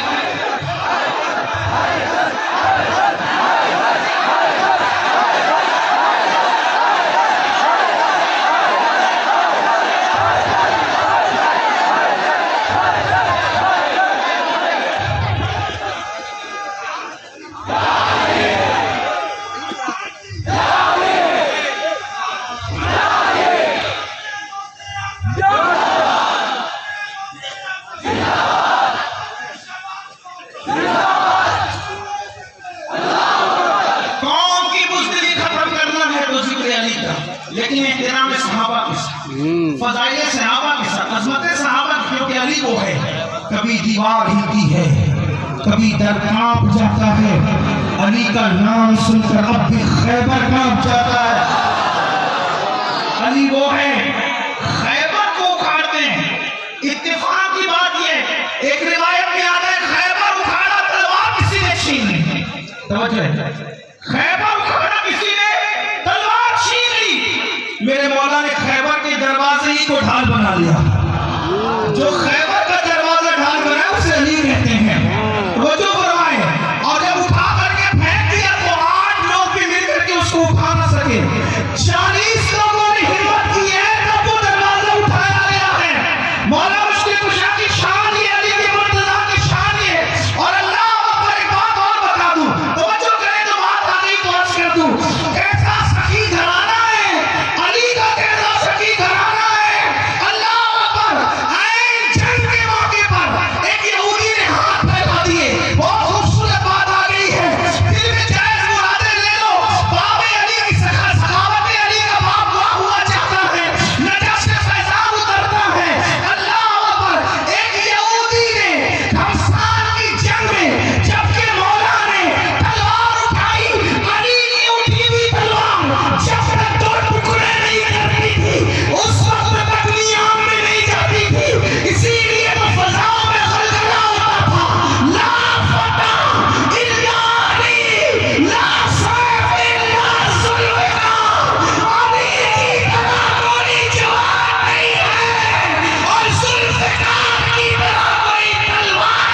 لیکن احترام صحابہ کے ساتھ, فضائل صحابہ کے ساتھ, عظمت صحابہ, کیونکہ علی وہ ہے کبھی دیوار ہلتی ہے, کبھی در کانپ جاتا ہے. علی کا نام سن کر اب بھی خیبر کانپ جاتا ہے. علی وہ ہے خیبر کو اکھاڑتے ہیں. اتفاق کی بات یہ, ایک روایت میں آتا ہے خیبر اکھاڑا تلوار کسی نے چھین لی. توجہ ہے, خیبر اکھاڑا کسی نے تلوار چھین لی. میرے مولا نے خیبر کے دروازے ہی کو ڈھال بنا لیا. جو خیبر کا دروازہ ڈھال بنا ہے اسے علی کہتے ہیں. وہ جو فرمائے اور جب اٹھا کر کے پھینک دیا تو 8 لوگ بھی مل کر کے اس کو اٹھا نہ سکے. 40 لوگوں نے ہمت کی ہے تب وہ دروازہ اٹھایا گیا ہے. مولا مشکل کشا کی شان یہ, علی کے مرتضیٰ کی شان یہ. اور اللہ اکبر, ایک بات اور بتا دوں, توجہ کریں تو بات آ گئی تو عرض کر دوں. کیسا سخی گھرانہ ہے علی کا, کیسا سخی گھرانہ ہے. اللہ اکبر. عین جنگ کے موقع پر ایک یہودی نے ہاتھ پھیلا دیے. بہت خوبصورت بات آ گئی ہے, دل میں جائز مرادیں لے لو. باب علی کی سخاوت علی کا باب ہوا چاہتا ہے, نجف سے فیضان اترتا ہے. اللہ اکبر. ایک یہودی نے گھمسان کی جنگ میں جبکہ مولا نے تلوار اٹھائی, علی کی اٹھی ہوئی تلوار جب تک 2 ٹکڑے نہیں کرتی تھی اس وقت تک نیام میں نہیں جاتی تھی. اسی لیے تو فضاؤں میں غلغلہ ہوتا تھا. لا فتح الا علی, لا سیف الا ذوالفقار. علی کی طرح کوئی جوان نہیں ہے اور ذوالفقار کی طرح کوئی تلوار.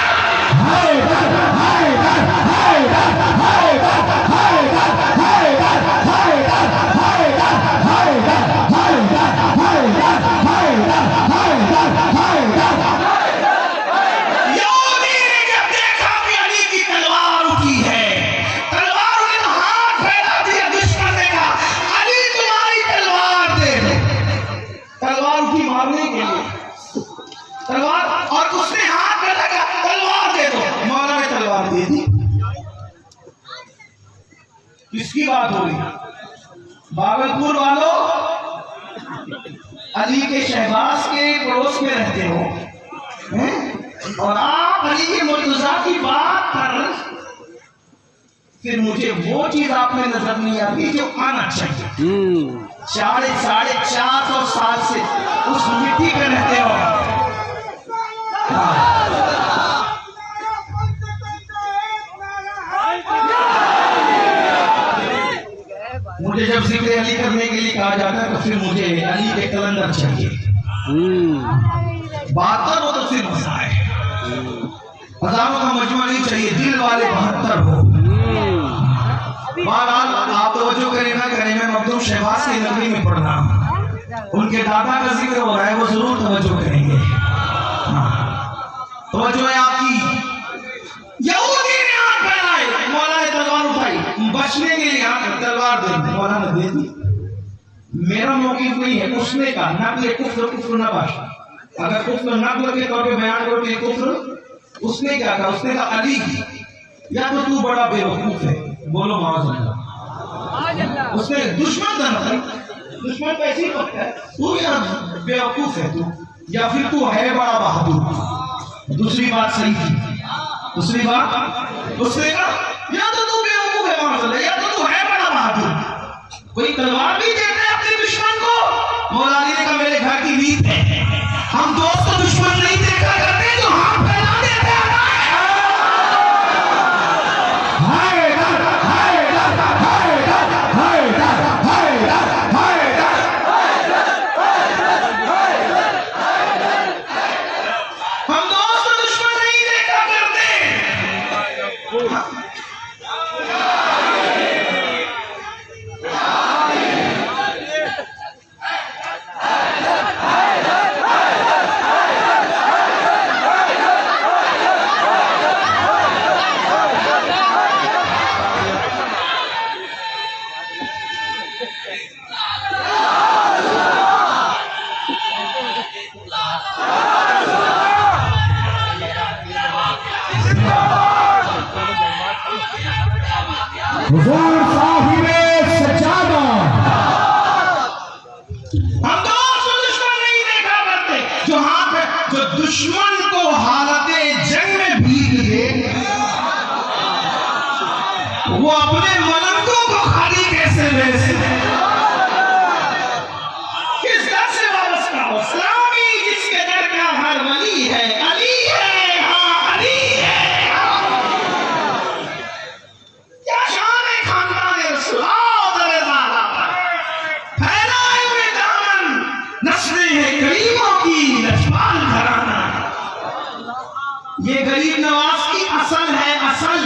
یہودی نے جب دیکھا کہ علی کی تلوار اٹھی ہے, تلوار انہیں تو ہاتھ پھیلا دیا. دشمن نے کہا علی تمہاری تلوار دے دو. تلوار اٹھی مارنے کے لیے, تلوار, اور اس نے ہاتھ پہ لگا تلوار دے دو. مولا نے تلوار دے دی. کس کی بات ہو رہی؟ باگلپور والوں, علی کے شہباز کے پڑوس میں رہتے ہو اور آپ آپ علی مرتضیٰ کی بات کر پھر مجھے وہ چیز آپ میں نظر نہیں آتی جو آنا چاہیے. 450 سال سے اس مٹی پہ رہتے ہو. مجھے جب ذکر علی کرنے کے لیے کہا جاتا ہے تو پھر مجھے علی کے کلندر چاہیے. بات کر وہ تو پھر مزہ ہے. ہزاروں کا مجموعہ نہیں چاہیے, دل والے 72 ہو. بہرحال آپ توجہ کریں نہ کریں, میں مخدوم شہباز کی نگری میں پڑھ رہا ہوں, ان کے دادا کا ذکر ہو رہا ہے, وہ ضرور توجہ کریں گے. توجہ ہے آپ کی. یہودی نے ہاتھ پھیلائے, مولا نے تلوار اٹھائی, بچنے کے لیے ہاتھ تلوار دے دی, مولا نے دے دی. میرا موقف نہیں ہے پوچھنے کا, نقل کفر نہ باشا. اگر کفر نقل کے طور پہ بیان کرو تو یہ کفر. اس نے کیا کہا, اس نے کہا علی یا تو بڑا بے وقوف ہے, بولو معاذ اللہ. اس نے دشمن تھا نا, دشمن کا ایسی وقت ہے, تو یا بے وقوف ہے تو, یا پھر تو ہے بڑا بہادر. دوسری بات صحیح تھی. دوسری بات اس نے کہا یا تو بے وقوف ہے معاذ اللہ, یا تو ہے بڑا بہادر. کوئی تلوار بھی دیتا ہے اپنے دشمن کو. مولا علی نے کہا میرے گھر کی نیت ہے, ہم دوست کو دشمن نہیں دیکھا کرتے جو ہاتھ پھیلا دیتے ہیں. حضور صاحب سجادہ, ہم دوست دشمن نہیں دیکھا کرتے جو ہاتھ, جو دشمن کو حالت جنگ میں بھیگ دے, وہ اپنے ملنگوں کو خالی کیسے لے سکتے. کس در سے وابستہ ہو, اسلامی جس کے در کا ہر ولی ہے, علی ہے, ہاں علی ہے. یہ غریب نواز کی اصل ہے, اصل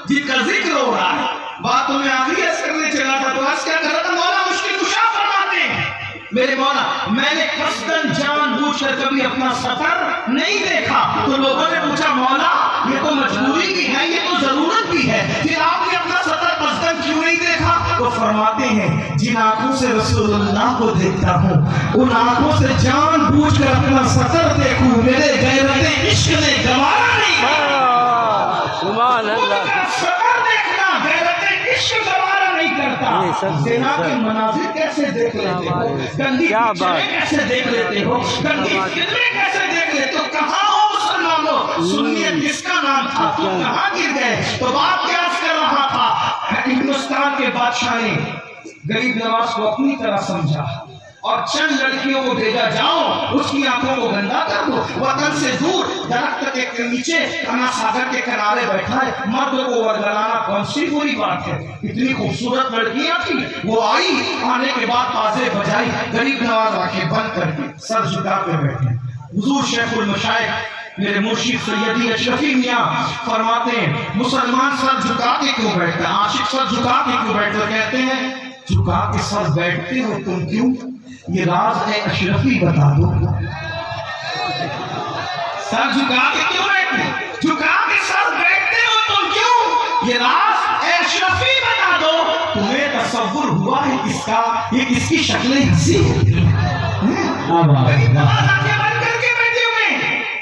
جن کا ذکر ہو رہا ہے. بات میں آخری عرض کرنے چلا تھا, تو عرض کیا کر رہا تھا, مولا مشکل کشا فرماتے ہیں. میرے مولا میں نے قصداً جان بوجھ کر کبھی اپنا سفر نہیں دیکھا. تو لوگوں نے پوچھا مولا یہ تو مجبوری بھی ہے, یہ تو ضرورت بھی ہے, پھر آپ نے اپنا سفر قصداً کیوں نہیں دیکھا؟ تو فرماتے ہیں جن آنکھوں سے رسول اللہ کو دیکھتا ہوں, ان آنکھوں سے جان بوجھ کر اپنا سفر دیکھوں, میرے غیرت عشق نے گوارا نہیں. سبحان اللہ. سفر دیکھنا غیرت عشق گوارا نہیں کرتا. زنا کے مناظر کیسے دیکھ لیتے ہو, گندی پکچریں کیسے دیکھ لیتے ہو, گندی فلمیں کیسے دیکھ لیتے ہو. کہاں ہو مسلمانوں, سنیت کس کا نام تھا, تم کہاں گر گئے. تو بات کیا کر رہا تھا, ہندوستان کے بادشاہ نے غریب نواز کو اپنی طرح سمجھا اور چند لڑکیوں کو بھیجا, جاؤ اس کی آنکھوں کو گندا کر دو, وطن سے دور درخت کے نیچے کنا ساگر کے کنارے بیٹھا ہے, مردوں کو ورگلانا کون سی بری بات ہے. اتنی خوبصورت لڑکیاں تھی, وہ آئی, آنے کے بعد تازے بجائی, غریب نواز آنکھیں بند کر کے سر جھکا کے بیٹھے. حضور شیخ المشائخ میرے مرشد سیدی اشرفی میاں فرماتے ہیں مسلمان سر جھکا کے کیوں بیٹھتا ہے, عاشق سر جھکا کے کیوں بیٹھتا. کہتے ہیں جھکا کے سر بیٹھتے ہو تم کیوں, یہ راز ہے اشرفی بتا دو. سر جھکا کے کیوں بیٹھتے, جھکا کے سر بیٹھتے ہو تم کیوں, یہ راز ہے اشرفی بتا دو. تمہیں تصور ہوا ہے کس کا, یہ کس کی شکل ہنسی ہے.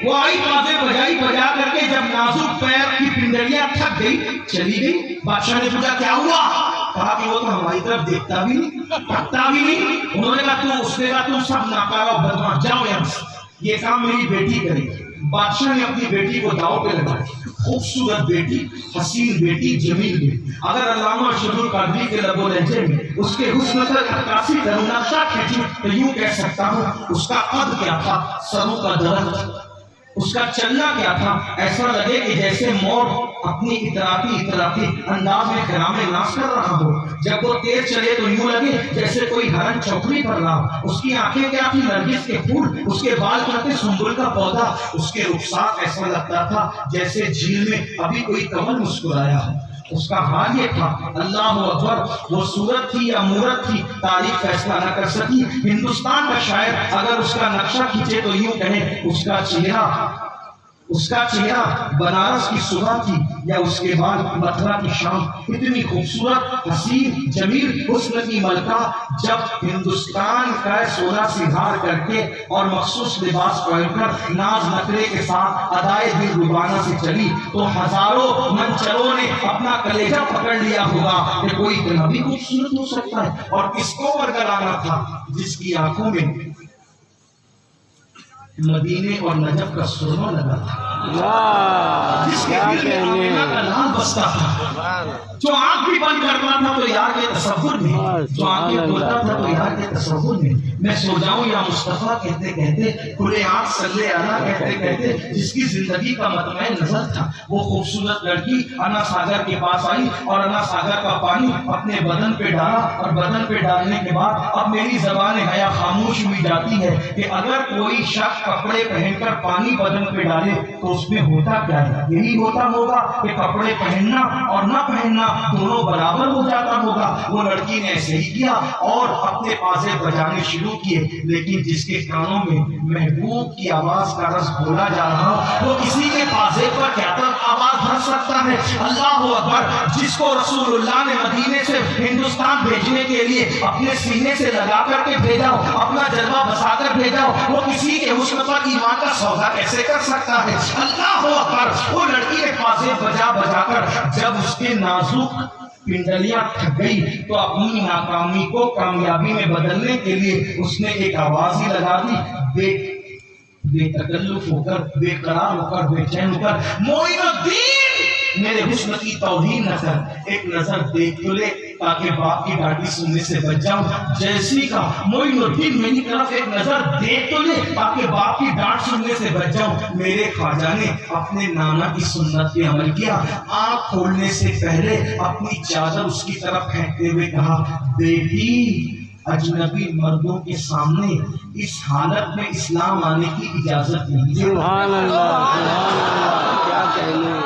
وہ آئی, تازے بجائی, بجا کر کے جب نازک پیر کی پنڈلیاں تھک گئی چلی گئی. بادشاہ نے پوچھا کیا ہوا, کہا کہ وہ تو ہماری طرف دیکھتا بھی نہیں, تھکتا بھی نہیں. انہوں نے کہا اس نے کہا تم سب ناکارہ بدماش, جاؤ یہاں سے, یہ کام میری بیٹی کرے گی. بادشاہ نے اپنی بیٹی کو داؤ پہ لگائی، خوبصورت بیٹی، حسین بیٹی، جمیل بیٹی۔ اگر علامہ ارشد القادری کے لب و لہجے میں اس کے حسن کا عکاسی کروں، نقشہ کھینچوں تو یوں کہہ سکتا ہوں اس کا قد کیا تھا، سرو کا درخت، اس کا چلنا کیا تھا، ایسا لگے کہ جیسے مور اپنی اطرافی انداز میں گرام ناز کر رہا ہو۔ جب وہ تیز چلے تو یوں لگے جیسے کوئی ہرن چوکڑی پر رہا۔ اس کی آنکھیں کیا تھی، نرگس کے پھول، اس کے بال کیا تھے، سنبل کا پودا، اس کے رخسار ایسا لگتا تھا جیسے جھیل میں ابھی کوئی کمل مسکرایا ہو۔ اس کا حال یہ تھا، اللہ اکبر، وہ صورت تھی یا مورت تھی تاریخ فیصلہ نہ کر سکی۔ ہندوستان کا شاعر اگر اس کا نقشہ کھینچے تو یوں کہے اس کا چہرہ بنارس کی صبح تھی یا اس کے بعد متھرا کی شام۔ اتنی خوبصورت، حسین، جمیل، حسن کی ملکہ جب ہندوستان کا سونا سنگھار کر کے اور مخصوص لباس پہن کر ناز نخرے کے ساتھ ادائے دل ربانہ سے چلی تو ہزاروں منچلوں نے اپنا کلیجہ پکڑ لیا ہوگا کہ کوئی اتنا بھی خوبصورت ہو سکتا ہے۔ اور کس کو برگلانا تھا، جس کی آنکھوں میں مدینے اور نجف کا سرما لگا تھا، جس کے دل میں آمینہ کا لال بستا تھا، جو آنکھ بھی بند کرنا تھا تو یار کے تصور میں، جو آنکھیں کھولتا تھا تو یار کے تصور میں۔ میں سو جاؤں یا مصطفیٰ کہتے کہتے، کھلے آنکھ صلی اعلیٰ کہتے کہتے، جس کی زندگی کا مطمع نظر تھا وہ خوبصورت لڑکی انا ساگر کے پاس آئی اور انا ساگر کا پانی اپنے بدن پہ ڈالا، اور بدن پہ ڈالنے کے بعد اب میری زبان حیا خاموش ہوئی جاتی ہے کہ اگر کوئی شخص کپڑے پہن کر پانی بدن پہ ڈالے تو اس میں ہوتا کیا ہے؟ یہی ہوتا ہوگا کہ کپڑے پہننا اور نہ پہننا دونوں برابر ہو جاتا ہوگا۔ وہ لڑکی نے ایسے ہی کیا اور اپنے پازے بجانے شروع کیے، لیکن جس کے کانوں میں محبوب کی آواز کا رس بولا جا رہا ہو وہ کسی کے پازے پر کیا تک آواز بھر سکتا ہے؟ اللہ اکبر! جس کو رسول اللہ نے مدینے سے ہندوستان بھیجنے کے لیے اپنے سینے سے لگا کر کے بھیجا ہو، اپنا جلوہ بسا کر بھیجا ہو، وہ کسی کے حسن پر ایمان کا سودا کیسے کر سکتا ہے؟ اللہ اکبر! وہ لڑکی کے پازے بجا بجا کر جب اس کے نازک پنڈلیاں تھک گئی تو اپنی ناکامی کو کامیابی میں بدلنے کے لیے اس نے ایک آواز ہی لگا دی، بے تکلف ہو کر، بے قرار ہو کر، بے چین ہو کر، معین الدین میرے حسن کی توہین نہ کر، ایک نظر دیکھ تو لے تاکہ باپ کی ڈانٹی سننے سے بچ جاؤں۔ جیسی کا معین الدین میری طرف ایک نظر دیکھ تو لے تاکہ باپ کی ڈانٹ سننے سے بچ جاؤں۔ میرے خواجہ نے اپنے نانا کی سنت پہ عمل کیا، آنکھ کھولنے سے پہلے اپنی چادر اس کی طرف پھینکتے ہوئے کہا، بیٹی اجنبی مردوں کے سامنے اس حالت میں اسلام آنے کی اجازت نہیں۔ سبحان اللہ، سبحان اللہ، کیا کہنے۔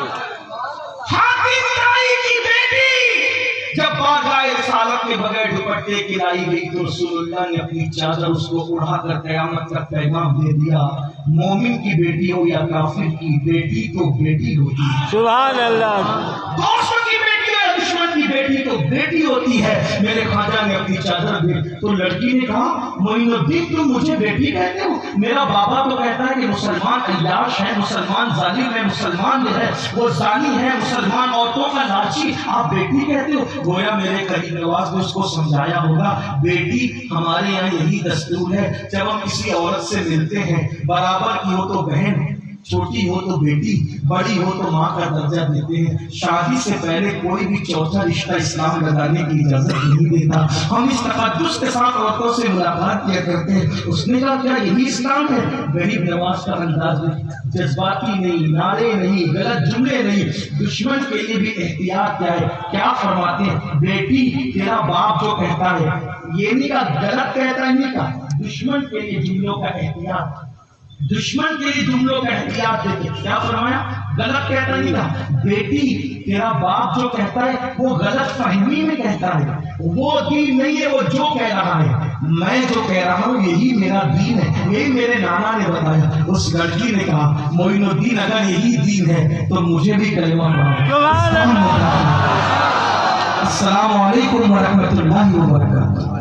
حاتم طائی کی بیٹی جب بارگاہ رسالت میں بغیر دوپٹے کے لائی گئی تو رسول اللہ نے اپنی چادر اس کو اڑا کر قیامت کا پیغام دے دیا، مومن کی بیٹی ہو یا کافر کی بیٹی تو بیٹی ہوتی ہے۔ سبحان اللہ، دوستوں کی بیٹی ہو یا دشمن کی بیٹی تو بیٹی ہوتی ہے۔ میرے خواجہ نے اپنی چادر دی تو لڑکی نے کہا، معین الدین تم مجھے بیٹی کہتے ہو؟ میرا بابا تو کہتا ہے کہ مسلمان عیاش ہے، مسلمان ظالم ہے، مسلمان جو ہے وہ زانی ہے، مسلمان عورتوں کا لالچی، آپ بیٹی کہتے ہو؟ گویا میرے قریب نواز نے اس کو سمجھایا ہوگا، بیٹی ہمارے یہاں یہی دستور ہے، جب ہم کسی عورت سے ملتے ہیں برابر کی ہو تو بہن، چھوٹی ہو تو بیٹی، بڑی ہو تو ماں کا درجہ دیتے ہیں۔ شادی سے پہلے کوئی بھی چوتھا رشتہ اسلام لگانے کی اجازت نہیں دیتا۔ ہم اس تقدس کے ساتھ عورتوں سے ملاقات کیا کرتے ہیں۔ اس نے کہا کیا یہی اسلام ہے؟ غریب نواز کا انداز نہیں، جذباتی نہیں، نعرے نہیں، غلط جملے نہیں، دشمن کے لیے بھی احتیاط کیا ہے؟ کیا فرماتے ہیں؟ بیٹی تیرا باپ جو کہتا ہے، یہ نہیں کہا غلط کہتا ہے، نہیں کہا دشمن کے لیے جملوں کا احتیاط، دشمن کے لیے جملوں کا احتیاط دیتے۔ کیا فرمایا؟ غلط کہتا نہیں تھا، بیٹی تیرا باپ جو کہتا ہے وہ غلط فہمی میں کہتا ہے، وہ دین نہیں ہے وہ جو کہہ رہا ہے، میں جو کہہ رہا ہوں یہی میرا دین ہے، یہی میرے نانا نے بتایا۔ اس لڑکی نے کہا، معین الدین اگر یہی دین ہے تو مجھے بھی کلمہ پڑھاؤ۔ السلام علیکم ورحمۃ اللہ وبرکاتہ۔